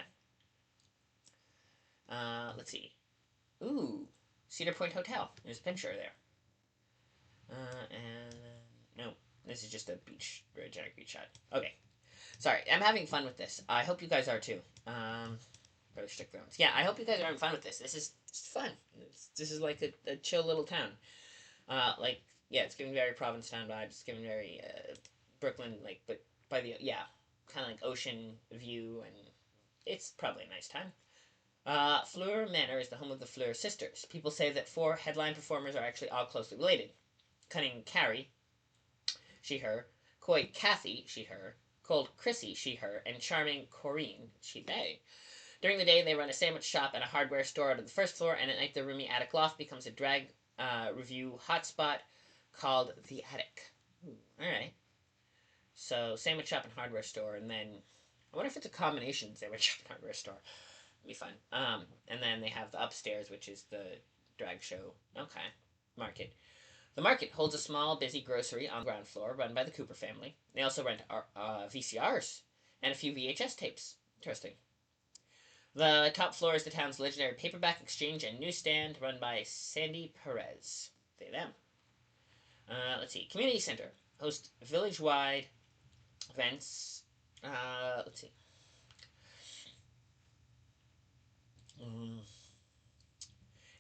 Let's see. Ooh, Cedar Point Hotel. There's a picture there. And no, this is just a beach, very generic beach shot. Okay, sorry, I'm having fun with this. I hope you guys are too. Better stick around. Yeah, I hope you guys are having fun with this. This is fun. This is like a chill little town. Like yeah, it's giving very Provincetown vibes. It's giving very Brooklyn, like but by the yeah, kind of like ocean view, and it's probably a nice time. Fleur Manor is the home of the Fleur sisters. People say that 4 headline performers are actually all closely related. Cunning Carrie, she, her, coy Kathy, she, her, cold Chrissy, she, her, and charming Corinne, she, they. During the day, they run a sandwich shop and a hardware store out of the first floor, and at night, their roomy attic loft becomes a drag review hotspot called The Attic. Alright. So, sandwich shop and hardware store, and then. I wonder if it's a combination sandwich shop and hardware store. It'd be fun. And then they have the upstairs, which is the drag show. Okay. Market. The market holds a small, busy grocery on the ground floor run by the Cooper family. They also rent VCRs and a few VHS tapes. Interesting. The top floor is the town's legendary paperback exchange and newsstand run by Sandy Perez. They, them. Let's see. Community Center hosts village wide events. Let's see.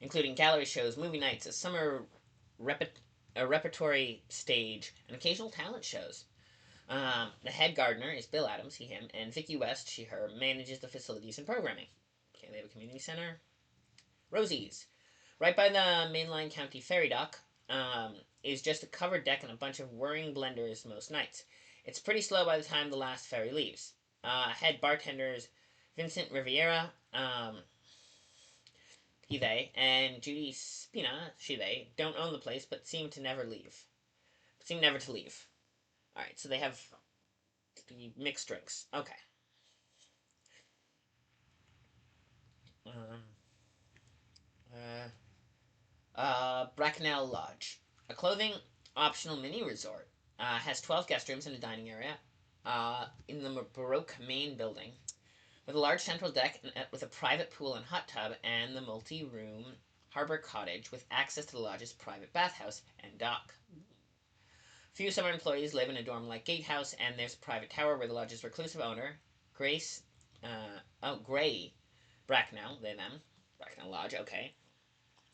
Including gallery shows, movie nights, a summer a repertory stage, and occasional talent shows. The head gardener is Bill Adams, he, him, and Vicki West, she, her, manages the facilities and programming. Okay, they have a community center. Rosie's. Right by the mainline county ferry dock is just a covered deck and a bunch of whirring blenders most nights. It's pretty slow by the time the last ferry leaves. Head bartenders Vincent Riviera, he, they, and Judy Spina, she, they, don't own the place but seem never to leave. Alright, so they have the mixed drinks. Okay. Um, Bracknell Lodge. A clothing optional mini resort. Has 12 guest rooms and a dining area in the Baroque main building with a large central deck with a private pool and hot tub, and the multi-room harbor cottage with access to the lodge's private bathhouse and dock. Few summer employees live in a dorm-like gatehouse, and there's a private tower where the lodge's reclusive owner, Gray Bracknell, they, them, Bracknell Lodge, okay,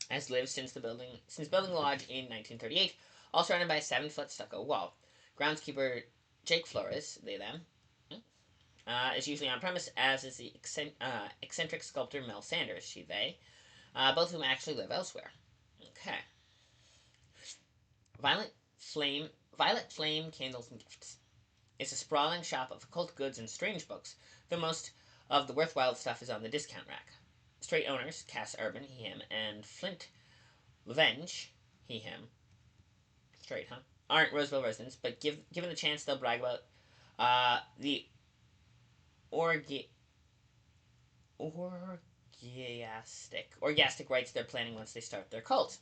has lived since building the lodge in 1938, all surrounded by a 7-foot stucco wall. Groundskeeper Jake Flores, they, them, is usually on premise, as is the eccentric sculptor Mel Sanders, she, they, both of whom actually live elsewhere. Okay. Violet Flame Candles and Gifts. It's a sprawling shop of occult goods and strange books, though most of the worthwhile stuff is on the discount rack. Straight owners, Cass Urban, he, him, and Flint Levenge, he, him, straight, huh, aren't Roseville residents, but given the chance, they'll brag about the Orgiastic. Orgiastic writes they're planning once they start their cult.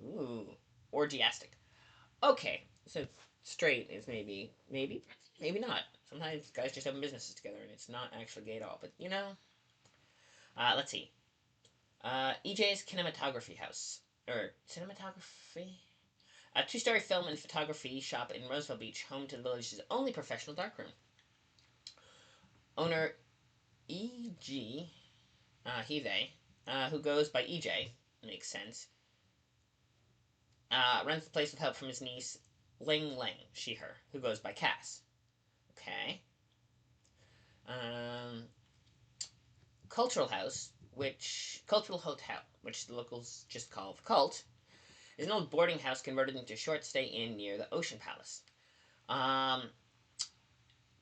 Ooh. Orgiastic. Okay, so straight is maybe not. Sometimes guys just have businesses together and it's not actually gay at all. But you know, let's see. EJ's Cinematography House or cinematography. A two-story film and photography shop in Roseville Beach, home to the village's only professional darkroom. Owner E.G. They, who goes by EJ, makes sense, runs the place with help from his niece, Ling Ling, she/her, who goes by Cass. Okay. Um, Cultural Hotel, which the locals just call the Cult, is an old boarding house converted into a short stay inn near the Ocean Palace.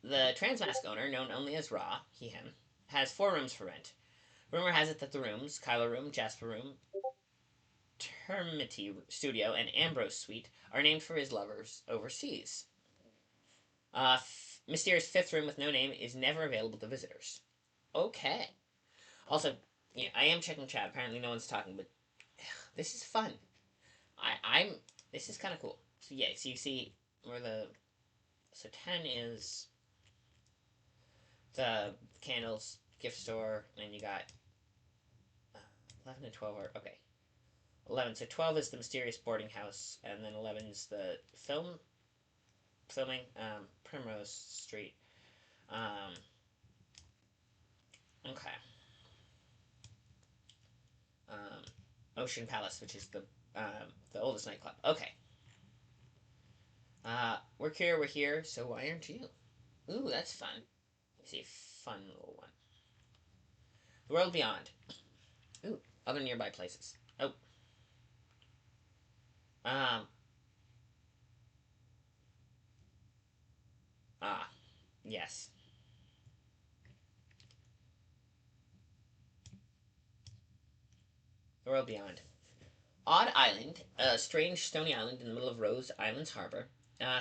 The Transmask owner, known only as Ra, he/him, has 4 rooms for rent. Rumor has it that the rooms, Kylo Room, Jasper Room, Termity Studio, and Ambrose Suite, are named for his lovers overseas. Mysterious 5th room with no name is never available to visitors. Okay. Also, yeah, I am checking chat. Apparently, no one's talking, but this is fun. I'm. This is kind of cool. So yeah, so you see where the 10 is the candles gift store, and you got 11 and 12 are okay. 11. So 12 is the mysterious boarding house, and then 11 is the filming Primrose Street. Okay. Ocean Palace, which is the oldest nightclub. Okay. We're here, so why aren't you? Ooh, that's fun. Let's see a fun little one. The World Beyond. Ooh, other nearby places. Oh. Um. Yes. The World Beyond. Odd Island, a strange stony island in the middle of Rose Island's harbor,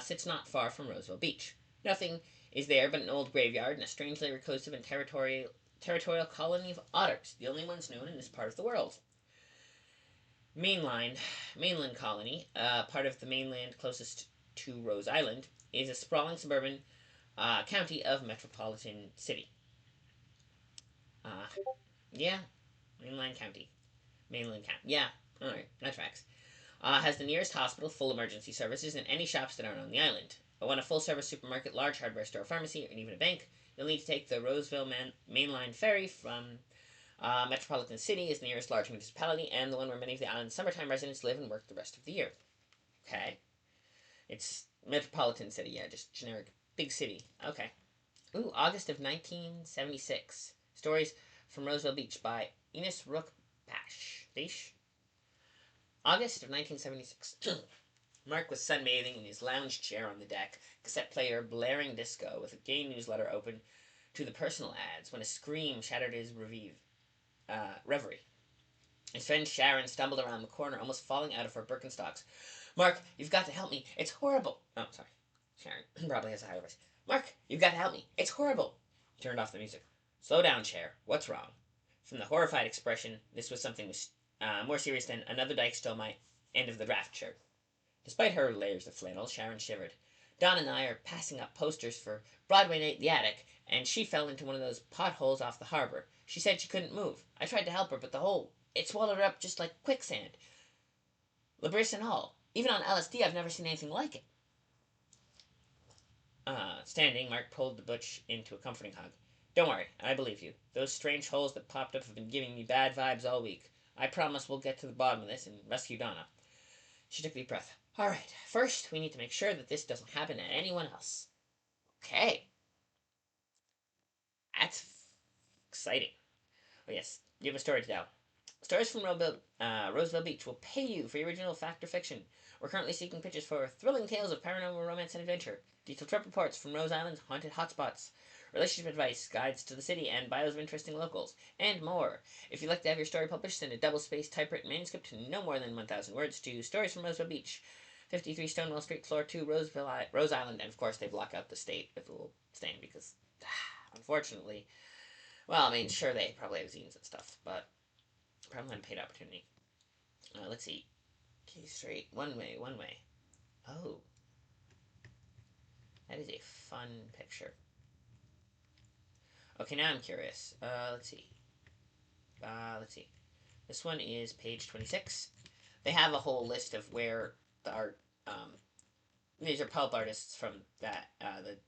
sits not far from Roseville Beach. Nothing is there but an old graveyard and a strangely reclusive and territorial colony of otters, the only ones known in this part of the world. Mainland Colony, part of the mainland closest to Rose Island, is a sprawling suburban county of Metropolitan City. Yeah, Mainland County. Mainland County. Yeah, alright, that tracks. Has the nearest hospital, full emergency services, and any shops that aren't on the island. Want a full-service supermarket, large hardware store, pharmacy, and even a bank? You'll need to take the Roseville Mainline Ferry from Metropolitan City is the nearest large municipality, and the one where many of the island's summertime residents live and work the rest of the year. Okay. It's Metropolitan City, yeah, just generic big city. Okay. Ooh, August of 1976. Stories from Roseville Beach by Enos Rook Bash. August of 1976. Mark was sunbathing in his lounge chair on the deck, cassette player blaring disco with a gay newsletter open to the personal ads when a scream shattered his reverie. His friend Sharon stumbled around the corner, almost falling out of her Birkenstocks. Mark, you've got to help me. It's horrible. Oh, sorry. Sharon probably has a higher voice. Mark, you've got to help me. It's horrible. He turned off the music. Slow down, Cher. What's wrong? From the horrified expression, this was something more serious than another Dyke stole my end of the draft shirt. Despite her layers of flannel, Sharon shivered. Don and I are passing up posters for Broadway Night in the Attic, and she fell into one of those potholes off the harbor. She said she couldn't move. I tried to help her, but the hole, it swallowed her up just like quicksand. Labris and all. Even on LSD, I've never seen anything like it. Standing, Mark pulled the butch into a comforting hug. Don't worry, I believe you. Those strange holes that popped up have been giving me bad vibes all week. I promise we'll get to the bottom of this and rescue Donna. She took a deep breath. All right, first we need to make sure that this doesn't happen to anyone else. Okay. That's exciting. Oh, yes, you have a story to tell. Stories from Roseville Beach will pay you for your original fact or fiction. We're currently seeking pitches for thrilling tales of paranormal romance and adventure, detailed trip reports from Rose Island's haunted hotspots, relationship advice, guides to the city, and bios of interesting locals, and more. If you'd like to have your story published, send a double-spaced typewritten manuscript to no more than 1,000 words to Stories from Roseville Beach, 53 Stonewall Street, Floor 2, Rose Island, and of course they block out the state with a little stain because, unfortunately, Well, I mean, sure, they probably have zines and stuff, but probably not a paid opportunity. Let's see. Key straight. One way, one way. Oh. That is a fun picture. Okay, now I'm curious. Let's see. Let's see. This one is page 26. They have a whole list of where the art. These are pulp artists from the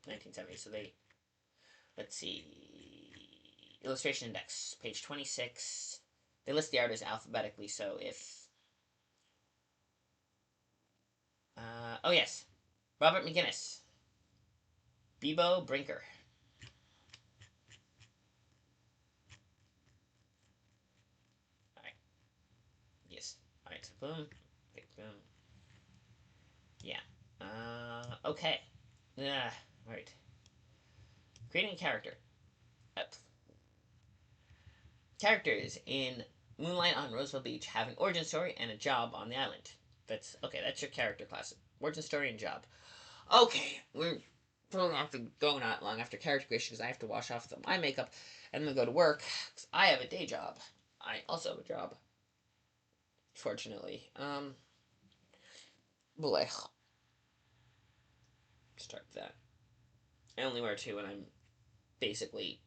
1970s. So they. Let's see. Illustration index, page 26. They list the artists alphabetically. So if. Oh yes, Robert McGinnis, Bebo Brinker. All right. Yes. All right. So boom. Okay, boom. Yeah. Okay. All right. Creating a character. Characters in Moonlight on Roseville Beach have an origin story and a job on the island. That's okay. That's your character class. Origin story and job. Okay, we're probably have to go not long after character creation because I have to wash off my makeup and then go to work. I have a day job. I also have a job. Fortunately, boy, start that. I only wear two, and I'm basically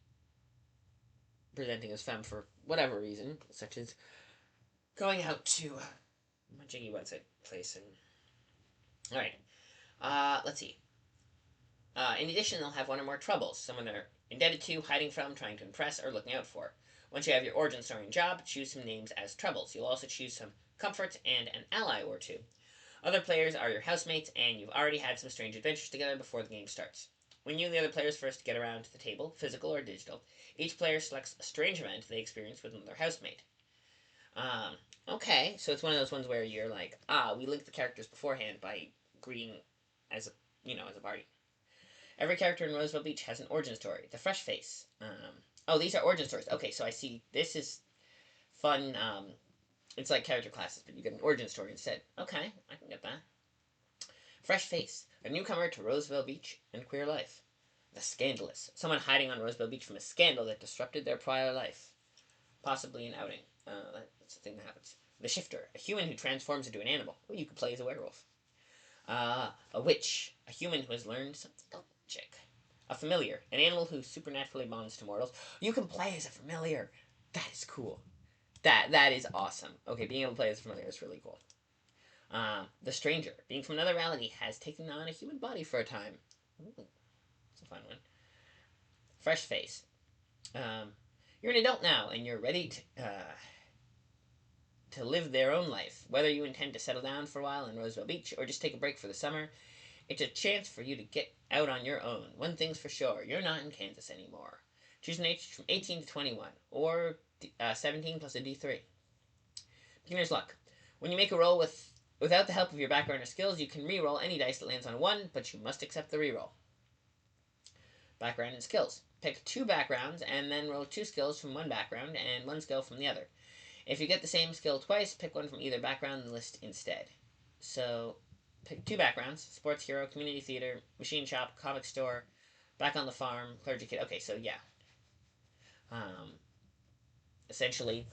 presenting as femme for whatever reason, such as going out to my jiggy website place and. All right. Let's see. In addition, they'll have one or more troubles. Someone they're indebted to, hiding from, trying to impress, or looking out for. Once you have your origin story and job, choose some names as troubles. You'll also choose some comforts and an ally or two. Other players are your housemates, and you've already had some strange adventures together before the game starts. When you and the other players first get around to the table, physical or digital, each player selects a strange event they experienced with another housemate. Okay, so it's one of those ones where you're like, we linked the characters beforehand by agreeing as as a party. Every character in Roseville Beach has an origin story. The Fresh Face. These are origin stories. Okay, so I see. This is fun. It's like character classes, but you get an origin story instead. Okay, I can get that. Fresh Face. A newcomer to Roseville Beach and queer life. The Scandalous. Someone hiding on Roseville Beach from a scandal that disrupted their prior life. Possibly an outing. That's the thing that happens. The Shifter. A human who transforms into an animal. Well, you could play as a werewolf. A Witch. A human who has learned something magic. A Familiar. An animal who supernaturally bonds to mortals. You can play as a familiar. That is cool. That is awesome. Okay, being able to play as a familiar is really cool. The Stranger. Being from another reality, has taken on a human body for a time. Ooh, that's a fun one. Fresh Face. You're an adult now, and you're ready to live their own life. Whether you intend to settle down for a while in Roseville Beach or just take a break for the summer, it's a chance for you to get out on your own. One thing's for sure, you're not in Kansas anymore. Choose an age from 18 to 21, or 17 plus a D3. Beginner's Luck. When you make a roll without the help of your background or skills, you can re-roll any dice that lands on a 1, but you must accept the re-roll. Background and skills. Pick 2 backgrounds and then roll 2 skills from one background and 1 skill from the other. If you get the same skill twice, pick one from either background and list instead. So, pick 2 backgrounds: sports hero, community theater, machine shop, comic store, back on the farm, clergy kid. Okay, so yeah. Essentially,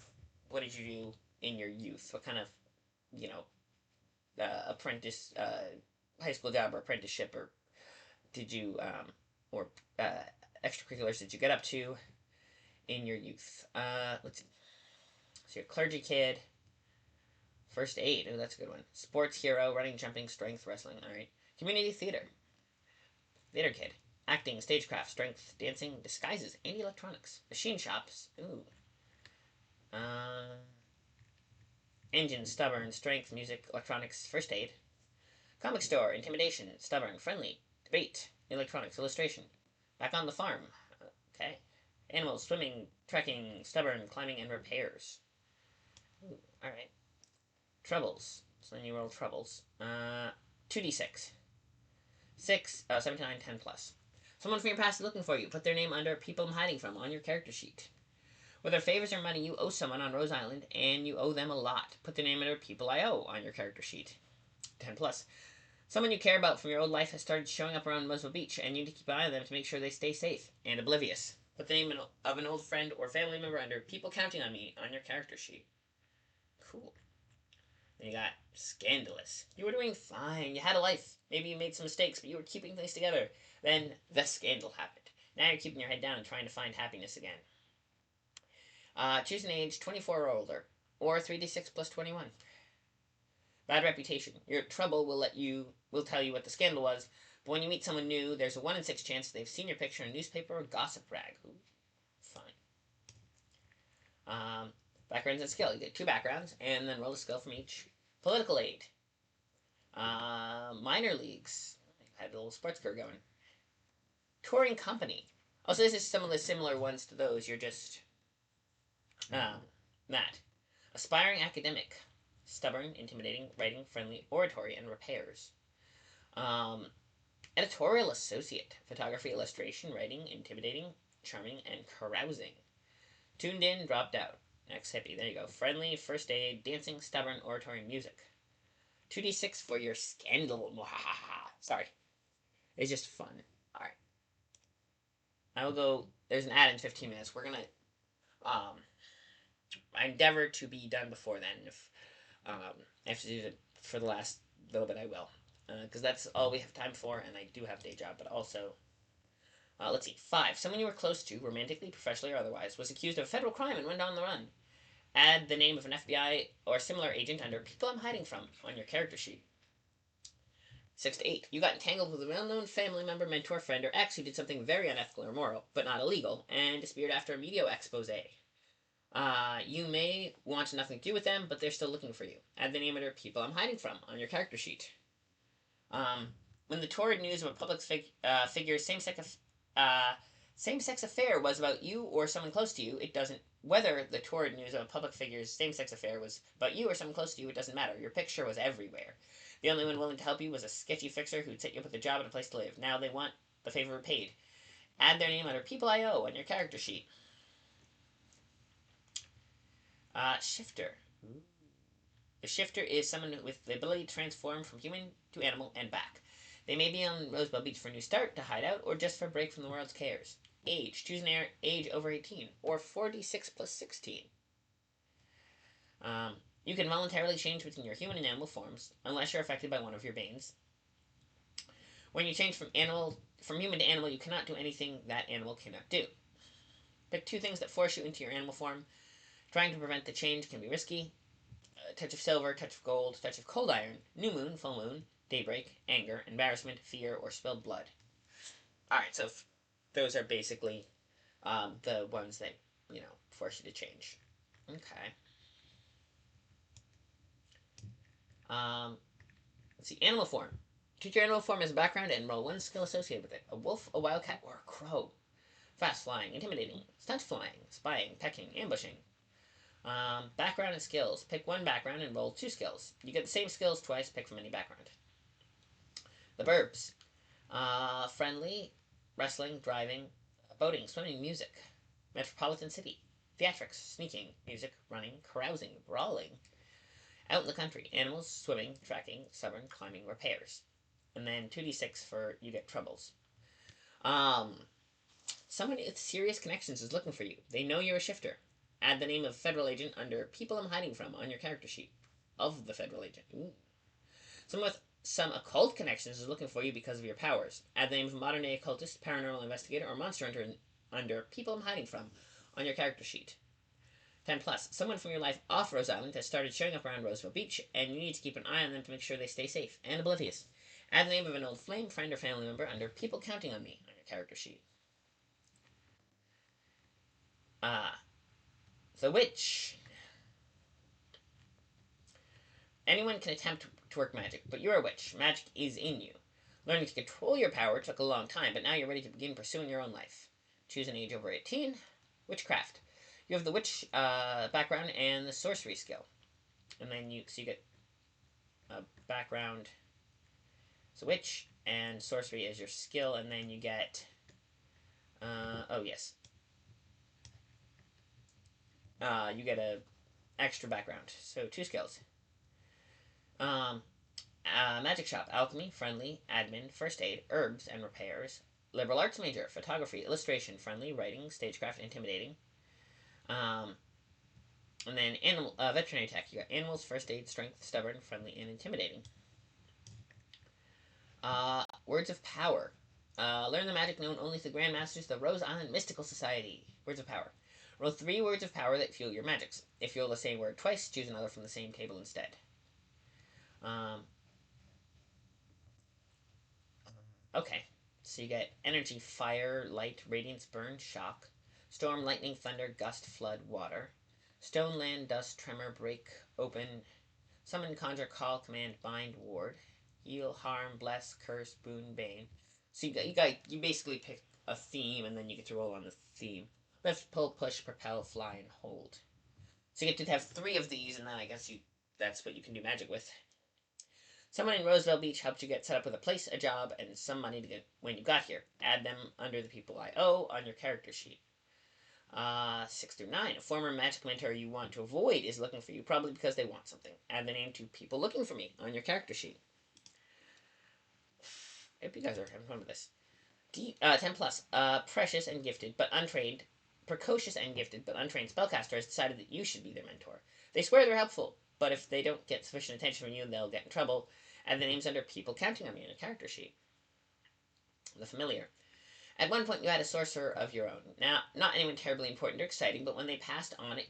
what did you do in your youth? What kind of, apprentice, high school job or apprenticeship, or did you, or extracurriculars did you get up to in your youth? Let's see. So you're clergy kid, first aid. Oh, that's a good one. Sports hero, running, jumping, strength, wrestling. All right. Community theater. Theater kid. Acting, stagecraft, strength, dancing, disguises, and electronics. Machine shops. Ooh. Engine, stubborn, strength, music, electronics, first aid. Comic store, intimidation, stubborn, friendly, debate, electronics, illustration. Back on the farm. Okay. Animals, swimming, trekking, stubborn, climbing, and repairs. Ooh, alright. Troubles. So then you roll troubles. 2d6. 7 to 9, 10 plus. Someone from your past is looking for you. Put their name under people I'm hiding from on your character sheet. Whether favors or money, you owe someone on Rose Island, and you owe them a lot. Put their name under people I owe on your character sheet. 10 plus. Someone you care about from your old life has started showing up around Roseville Beach, and you need to keep an eye on them to make sure they stay safe and oblivious. Put the name of an old friend or family member under People Counting on Me on your character sheet. Cool. Then you got scandalous. You were doing fine. You had a life. Maybe you made some mistakes, but you were keeping things together. Then the scandal happened. Now you're keeping your head down and trying to find happiness again. Choose an age 24 or older, or 3d6 plus 21. Bad reputation. Your trouble will tell you what the scandal was, but when you meet someone new, there's a 1 in 6 chance they've seen your picture in a newspaper or gossip rag. Ooh, fine. Backgrounds and skill. You get 2 backgrounds, and then roll a skill from each. Political aid. Minor leagues. I had a little sports career going. Touring company. Also, this is some of the similar ones to those. You're just that. Aspiring academic. Stubborn, intimidating, writing, friendly, oratory, and repairs. Editorial associate. Photography, illustration, writing, intimidating, charming, and carousing. Tuned in, dropped out. Next hippie. There you go. Friendly, first aid, dancing, stubborn, oratory, music. 2d6 for your scandal. Sorry. It's just fun. Alright. I will go. There's an ad in 15 minutes. We're gonna. I endeavor to be done before then. If I have to do it for the last little bit, I will. Because that's all we have time for, and I do have a day job, but also. Let's see. 5. Someone you were close to, romantically, professionally, or otherwise, was accused of a federal crime and went on the run. Add the name of an FBI or similar agent under People I'm Hiding From on your character sheet. 6 to 8. You got entangled with a well-known family member, mentor, friend, or ex who did something very unethical or immoral, but not illegal, and disappeared after a media expose. You may want nothing to do with them, but they're still looking for you. Add the name of their People I'm Hiding From on your character sheet. When the torrid news of a public figure's same-sex affair was about you or someone close to you, it doesn't. Whether the torrid news of a public figure's same-sex affair was about you or someone close to you, it doesn't matter. Your picture was everywhere. The only one willing to help you was a sketchy fixer who'd set you up with a job and a place to live. Now they want the favor repaid. Add their name under People I Owe on your character sheet. Shifter. The shifter is someone with the ability to transform from human to animal and back. They may be on Rosebud Beach for a new start, to hide out, or just for a break from the world's cares. Age. Choose an age over 18, or 4d6 plus 16. You can voluntarily change between your human and animal forms, unless you're affected by one of your banes. When you change from human to animal, you cannot do anything that animal cannot do. Pick 2 things that force you into your animal form. Trying to prevent the change can be risky. A touch of silver, touch of gold, touch of cold iron, new moon, full moon, daybreak, anger, embarrassment, fear, or spilled blood. Alright, so those are basically the ones that, force you to change. Okay. Let's see, animal form. Treat your animal form as a background and roll 1 skill associated with it. A wolf, a wildcat, or a crow. Fast flying, intimidating, stunt flying, spying, pecking, ambushing. Background and skills. Pick 1 background and roll 2 skills. You get the same skills twice, pick from any background. The burbs. Friendly, wrestling, driving, boating, swimming, music. Metropolitan city. Theatrics, sneaking, music, running, carousing, brawling. Out in the country. Animals, swimming, tracking, stubborn, climbing, repairs. And then 2d6 for you get troubles. Someone with serious connections is looking for you. They know you're a shifter. Add the name of a federal agent under People I'm Hiding From on your character sheet. Of the federal agent. Ooh. Someone with some occult connections is looking for you because of your powers. Add the name of a modern-day occultist, paranormal investigator, or monster hunter under People I'm Hiding From on your character sheet. 10 plus. Someone from your life off Rose Island has started showing up around Roseville Beach, and you need to keep an eye on them to make sure they stay safe and oblivious. Add the name of an old flame, friend, or family member under People Counting on Me on your character sheet. The Witch. Anyone can attempt to work magic, but you're a witch. Magic is in you. Learning to control your power took a long time, but now you're ready to begin pursuing your own life. Choose an age over 18. Witchcraft. You have the witch background and the sorcery skill. And then you get a background as a witch, and sorcery is your skill, and then you get, you get a extra background. So 2 skills. Magic shop, alchemy, friendly, admin, first aid, herbs and repairs, Liberal arts major, photography, illustration, friendly, writing, stagecraft, intimidating. And then veterinary tech. You got animals, first aid, strength, stubborn, friendly, and intimidating. Words of power. Learn the magic known only to the Grandmasters of the Rose Island Mystical Society. Words of power. Roll 3 words of power that fuel your magics. If you roll the same word twice, choose another from the same table instead. Okay. So you get energy, fire, light, radiance, burn, shock, storm, lightning, thunder, gust, flood, water, stone, land, dust, tremor, break, open, summon, conjure, call, command, bind, ward, heal, harm, bless, curse, boon, bane. So you basically pick a theme and then you get to roll on the theme. Lift, pull, push, propel, fly, and hold. So you get to have 3 of these, and then I guess that's what you can do magic with. Someone in Roseville Beach helped you get set up with a place, a job, and some money to get when you got here. Add them under the people I owe on your character sheet. 6 through 9. A former magic mentor you want to avoid is looking for you, probably because they want something. Add the name to people looking for me on your character sheet. I hope you guys are having fun with this. 10 plus. Precious and gifted, but untrained. Precocious and gifted, but untrained spellcaster has decided that you should be their mentor. They swear they're helpful, but if they don't get sufficient attention from you, they'll get in trouble. Add the names under people counting on you in a character sheet. The familiar. At one point, you had a sorcerer of your own. Now, not anyone terribly important or exciting, but when they passed on it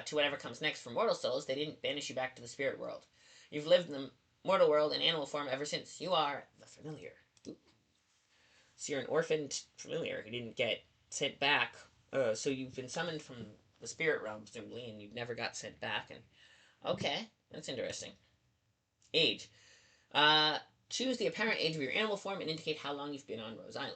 to whatever comes next for mortal souls, they didn't banish you back to the spirit world. You've lived in the mortal world in animal form ever since. You are the familiar. Ooh. So you're an orphaned familiar who didn't get sent back. So you've been summoned from the spirit realm, presumably, and you never got sent back. And okay, that's interesting. Age. Choose the apparent age of your animal form and indicate how long you've been on Rose Island.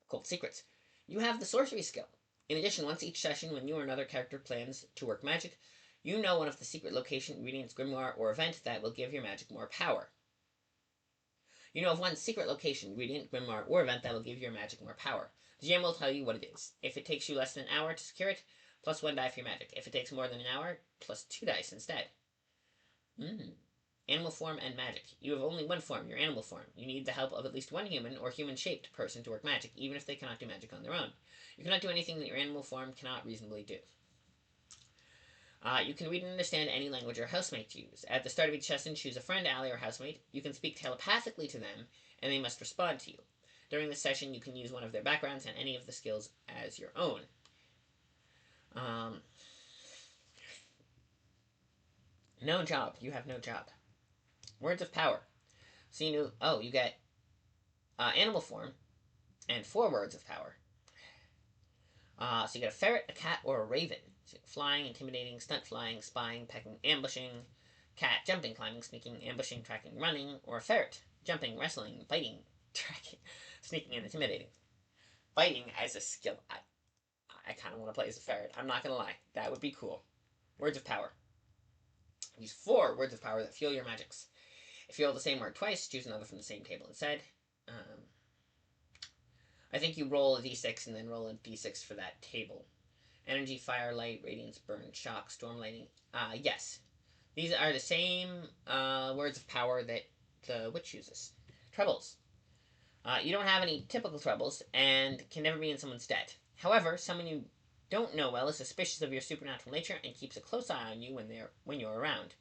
Cool. Secrets. You have the sorcery skill. In addition, once each session, when you or another character plans to work magic, you know one of the secret location, ingredients, grimoire, or event that will give your magic more power. You know of one secret location, ingredient, grimoire, or event that will give your magic more power. The GM will tell you what it is. If it takes you less than an hour to secure it, plus 1 die for your magic. If it takes more than an hour, plus 2 dice instead. Animal form and magic. You have only one form, your animal form. You need the help of at least one human or human-shaped person to work magic, even if they cannot do magic on their own. You cannot do anything that your animal form cannot reasonably do. You can read and understand any language your housemates use. At the start of each session, choose a friend, ally, or housemate. You can speak telepathically to them, and they must respond to you. During this session, you can use one of their backgrounds and any of the skills as your own. No job. You have no job. Words of power. So you get animal form and 4 words of power. So you get a ferret, a cat, or a raven. So flying, intimidating, stunt flying, spying, pecking, ambushing. Cat, jumping, climbing, sneaking, ambushing, tracking, running. Or a ferret, jumping, wrestling, biting, tracking, sneaking, and intimidating. Biting as a skill. I kind of want to play as a ferret. I'm not going to lie. That would be cool. Words of power. Use 4 words of power that fuel your magics. If you roll the same word twice, choose another from the same table instead. I think you roll a d6 and then roll a d6 for that table. Energy, fire, light, radiance, burn, shock, storm, lightning. Yes. These are the same words of power that the witch uses. Troubles. You don't have any typical troubles and can never be in someone's debt. However, someone you don't know well is suspicious of your supernatural nature and keeps a close eye on you when you're around.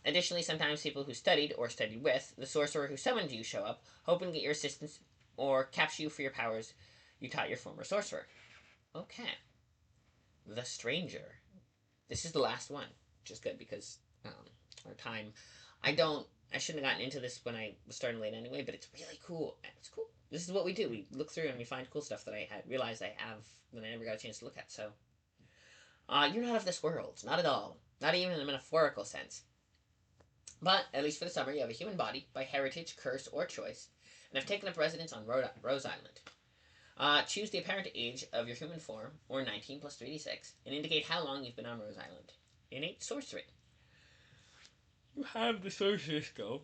Additionally, sometimes people who studied or studied with the sorcerer who summoned you show up, hoping to get your assistance or capture you for your powers you taught your former sorcerer. Okay. The Stranger. This is the last one, which is good because our time. I shouldn't have gotten into this when I was starting late anyway, but it's really cool. It's cool. This is what we do. We look through and we find cool stuff that I had realized I have that I never got a chance to look at. So, you're not of this world. Not at all. Not even in a metaphorical sense. But, at least for the summer, you have a human body, by heritage, curse, or choice, and have taken up residence on Rose Island. Choose the apparent age of your human form, or 19 plus 3d6, and indicate how long you've been on Rose Island. Innate sorcery. You have the sorcery skill.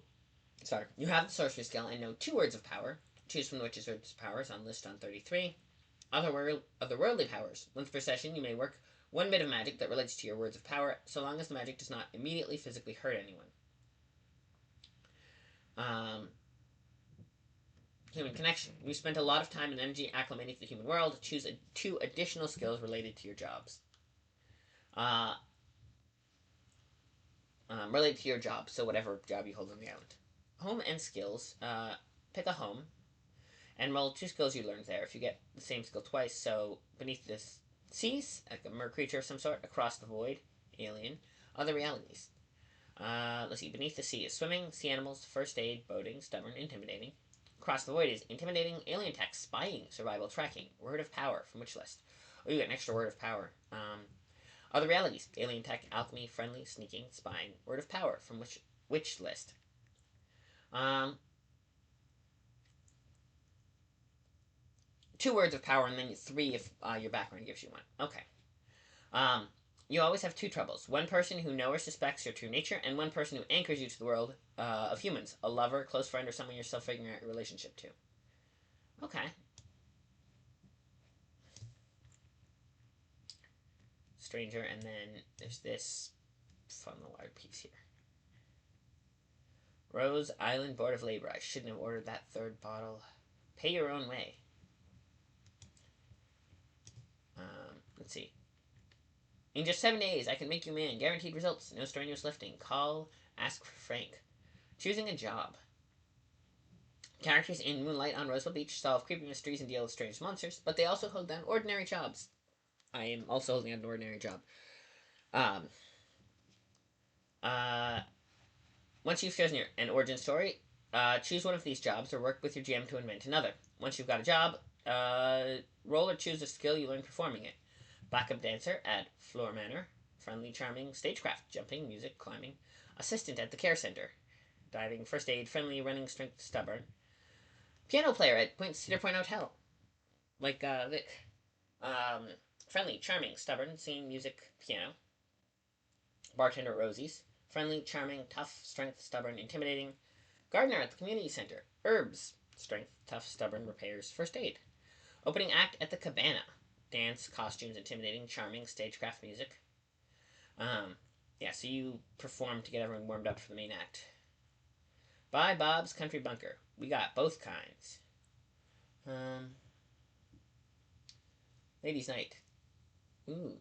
You have the sorcery skill and know 2 words of power. Choose from the witch's words of powers on list on 33. Otherworldly powers. Once per session, you may work 1 bit of magic that relates to your words of power, so long as the magic does not immediately physically hurt anyone. Human connection. You spent a lot of time and energy acclimating to the human world. Choose 2 additional skills related to your jobs. Uh, related to your job, so whatever job you hold on the island. Home and skills. Pick a home and roll 2 skills you learned there. If you get the same skill twice, so beneath the seas, like a mer creature of some sort, across the void, alien, other realities. Let's see. Beneath the sea is swimming, sea animals, first aid, boating, stubborn, intimidating. Across the void is intimidating, alien tech, spying, survival, tracking, word of power. From which list? Oh, you get an extra word of power. Other realities: alien tech, alchemy, friendly, sneaking, spying, word of power. From which list? Um, 2 words of power, and then 3 if your background gives you one. Okay. Um, you always have 2 troubles: one person who knows or suspects your true nature, and one person who anchors you to the world of humans, a lover, close friend, or someone you're still figuring out your relationship to. Okay. Stranger, and then there's this fun little art piece here. Rose Island Board of Labor. I shouldn't have ordered that 3rd bottle. Pay your own way. Let's see. In just 7 days, I can make you man. Guaranteed results. No strenuous lifting. Call. Ask for Frank. Choosing a job. Characters in Moonlight on Roseville Beach solve creepy mysteries and deal with strange monsters, but they also hold down ordinary jobs. I am also holding down an ordinary job. Um, uh, Once you've chosen an origin story, choose one of these jobs or work with your GM to invent another. Once you've got a job, roll or choose a skill you learn performing it. Backup dancer at Floor Manor. Friendly, charming, stagecraft, jumping, music, climbing. Assistant at the care center. Diving, first aid, friendly, running, strength, stubborn. Piano player at Cedar Point Hotel. Like Vic. Um, Friendly, charming, stubborn, singing, music, piano. Bartender at Rosie's. Friendly, charming, tough, strength, stubborn, intimidating. Gardener at the community center. Herbs. Strength, tough, stubborn, repairs, first aid. Opening act at the cabana. Dance, costumes, intimidating, charming, stagecraft, music. So you perform to get everyone warmed up for the main act. Bye Bob's Country Bunker. We got both kinds. Ladies' Night. Ooh.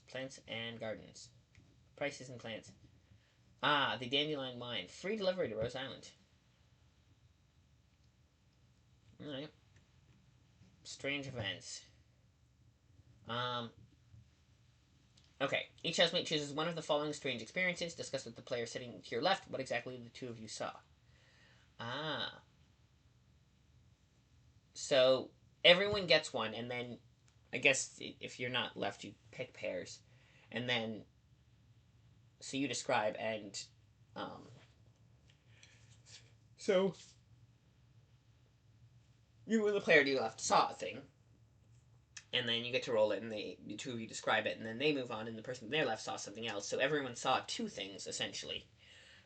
Plants and gardens. Prices and plants. The Dandelion Wine. Free delivery to Rose Island. Alright. Strange events. Okay. Each housemate chooses one of the following strange experiences. Discuss with the player sitting to your left what exactly the 2 of you saw. So everyone gets one, and then I guess if you're not left, you pick pairs, and then so you describe, and so you and the player to your left saw a thing, and then you get to roll it, and the 2 of you describe it, and then they move on, and the person to their left saw something else. So everyone saw 2 things essentially.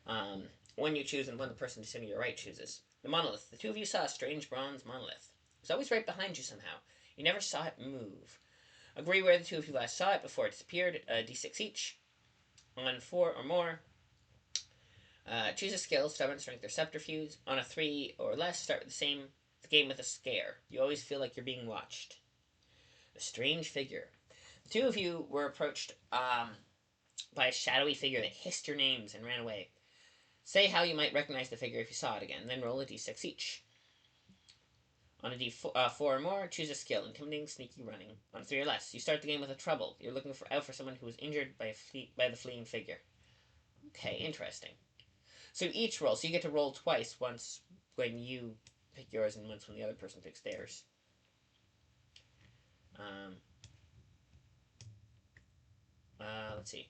One you choose, and one the person sitting to your right chooses. The monolith. The 2 of you saw a strange bronze monolith. It was always right behind you somehow. You never saw it move. Agree where the 2 of you last saw it before it disappeared. D6 each. On 4 or more, choose a skill: stubborn, strength, or subterfuge. On a 3 or less, start with the game with a scare. You always feel like you're being watched. A strange figure. The 2 of you were approached by a shadowy figure that hissed your names and ran away. Say how you might recognize the figure if you saw it again, then roll a d6 each. On a d4 or more, choose a skill: intimidating, sneaky, running. On 3 or less, you start the game with a trouble. You're looking out for someone who was injured by the fleeing figure. Okay, interesting. So each roll, so you get to roll twice, once when you pick yours and once when the other person picks theirs. Let's see.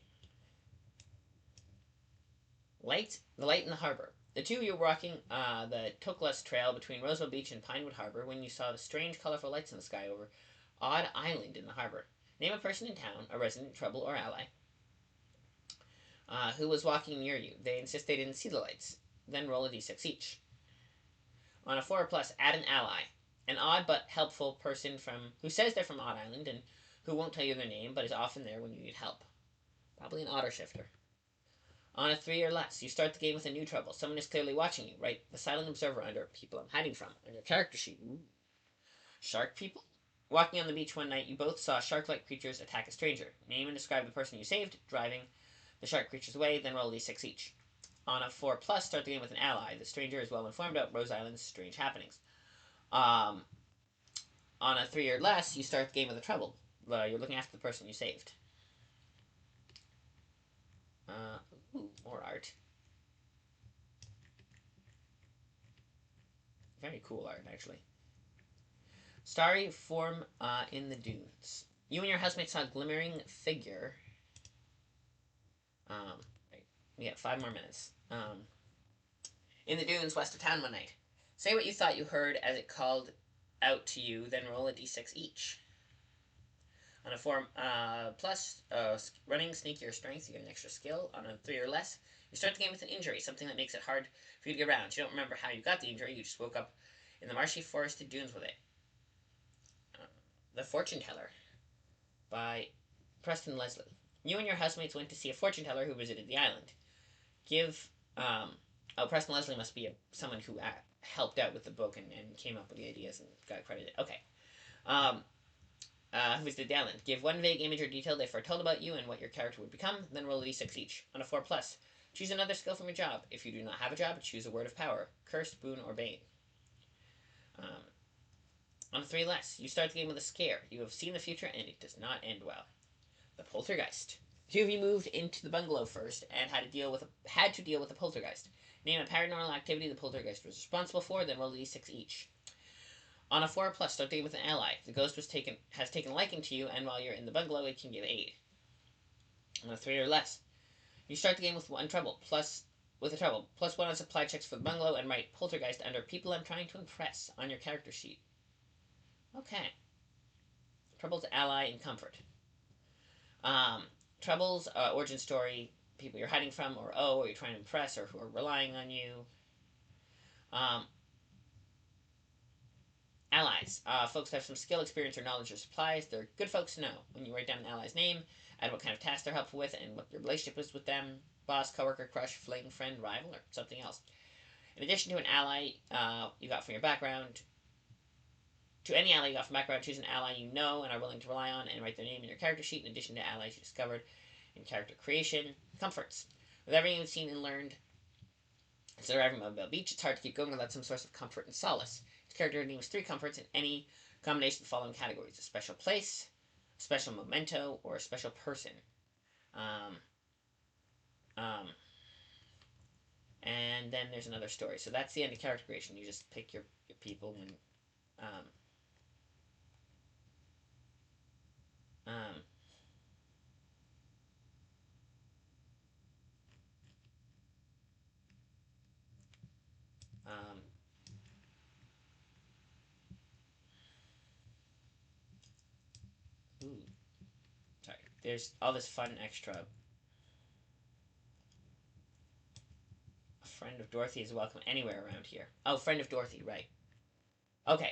The light in the harbor. The 2 of you were walking the Toklas Trail between Roseville Beach and Pinewood Harbor when you saw the strange, colorful lights in the sky over Odd Island in the harbor. Name a person in town, a resident, trouble, or ally, who was walking near you. They insist they didn't see the lights. Then roll a d6 each. On a 4 or plus, add an ally. An odd but helpful person who says they're from Odd Island and who won't tell you their name but is often there when you need help. Probably an otter shifter. On a 3 or less, you start the game with a new trouble. Someone is clearly watching you. Write the silent observer under people I'm hiding from on your character sheet. Ooh. Shark people? Walking on the beach one night, you both saw shark-like creatures attack a stranger. Name and describe the person you saved, driving the shark creatures away, then roll a d6 each. On a 4 plus, start the game with an ally. The stranger is well informed about Rose Island's strange happenings. On a 3 or less, you start the game with a trouble. You're looking after the person you saved. More art. Very cool art, actually. Starry form in the dunes. You and your housemate saw a glimmering figure. We got 5 more minutes. In the dunes west of town one night. Say what you thought you heard as it called out to you, then roll a d6 each. On a 4 plus, running, sneaky, or strength, you get an extra skill. On a 3 or less, you start the game with an injury, something that makes it hard for you to get around. You don't remember how you got the injury, you just woke up in the marshy forested dunes with it. The Fortune Teller by Preston Leslie. You and your housemates went to see a fortune teller who visited the island. Preston Leslie must be someone who helped out with the book and came up with the ideas and got credited. Okay. Who visited the island. Give one vague image or detail they foretold about you and what your character would become, then roll a d6 each. On a 4 plus, choose another skill from your job. If you do not have a job, choose a word of power. Curse, boon, or bane. On a 3 less, you start the game with a scare. You have seen the future and it does not end well. The poltergeist. 2 of you moved into the bungalow first and had to deal with a poltergeist. Name a paranormal activity the poltergeist was responsible for, then roll a d6 each. On a 4 plus, start the game with an ally. The ghost has taken a liking to you, and while you're in the bungalow, it can give aid. On a 3 or less, you start the game with a trouble. Plus 1 on supply checks for the bungalow, and write poltergeist under people I'm trying to impress on your character sheet. Okay. Troubles, ally, and comfort. Troubles, origin story, people you're hiding from, or you're trying to impress, or who are relying on you. Allies. Folks have some skill, experience, or knowledge or supplies. They're good folks to know. When you write down an ally's name, add what kind of task they're helpful with, and what your relationship is with them. Boss, coworker, crush, fling, friend, rival, or something else. In addition to an ally you got from your background, to any ally you got from background, choose an ally you know and are willing to rely on, and write their name in your character sheet in addition to allies you discovered in character creation. Comforts. With everything you've seen and learned since arriving at Mobile Beach, it's hard to keep going without some source of comfort and solace. His character names 3 comforts in any combination of the following categories: a special place, a special memento, or a special person. And then there's another story. So that's the end of character creation. You just pick your people and ooh, sorry. There's all this fun extra. A friend of Dorothy is welcome anywhere around here. Oh, friend of Dorothy, right. Okay.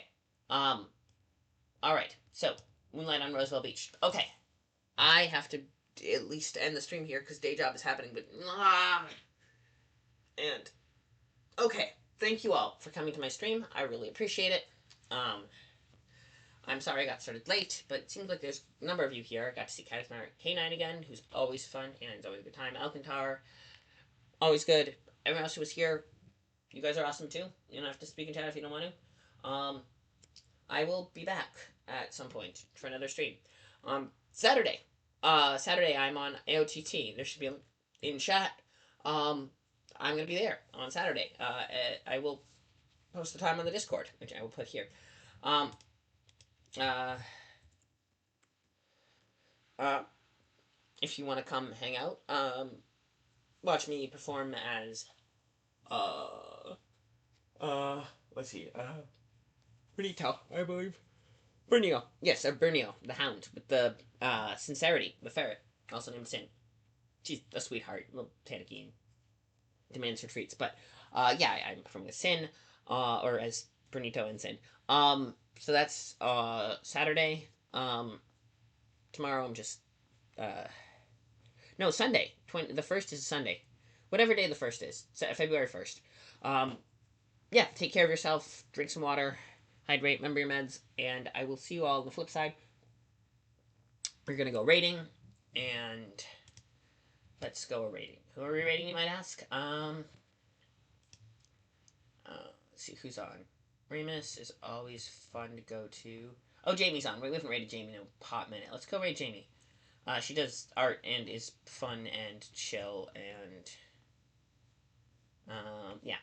Alright. So, Moonlight on Roswell Beach. Okay. I have to at least end the stream here because day job is happening, but and okay. Thank you all for coming to my stream. I really appreciate it. I'm sorry I got started late, but it seems like there's a number of you here. I got to see Charismatic K9 again, who's always fun. K9's always a good time. Alcantar, always good. Everyone else who was here, you guys are awesome too. You don't have to speak in chat if you don't want to. I will be back at some point for another stream. Saturday. Saturday I'm on AOTT. There should be in chat. I'm gonna be there on Saturday. I will post the time on the Discord, which I will put here. If you want to come hang out, watch me perform as let's see, Bernito, I believe. Bernio, yes, Bernio, the hound, with the, Sincerity, the ferret, also named Sin. She's a sweetheart, a little panicky and demands her treats, but, yeah, I'm performing as Sin, or as Bernito and Sin. So that's, Saturday. Tomorrow I'm just, no, Sunday. The 1st is Sunday. whatever day the 1st is, February 1st. Yeah, take care of yourself, drink some water, hydrate, remember your meds, and I will see you all on the flip side. We're going to go rating, and let's go a rating. Who are we rating, you might ask? Let's see who's on. Remus is always fun to go to. Oh, Jamie's on. We haven't rated Jamie in a hot minute. Let's go rate Jamie. She does art and is fun and chill and yeah.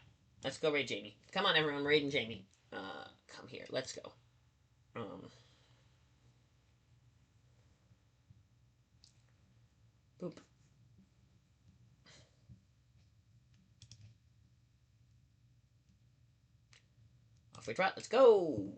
Let's go rate Jamie. Come on, everyone, rating Jamie. Come here. Let's go. Boop. Off we trot. Let's go.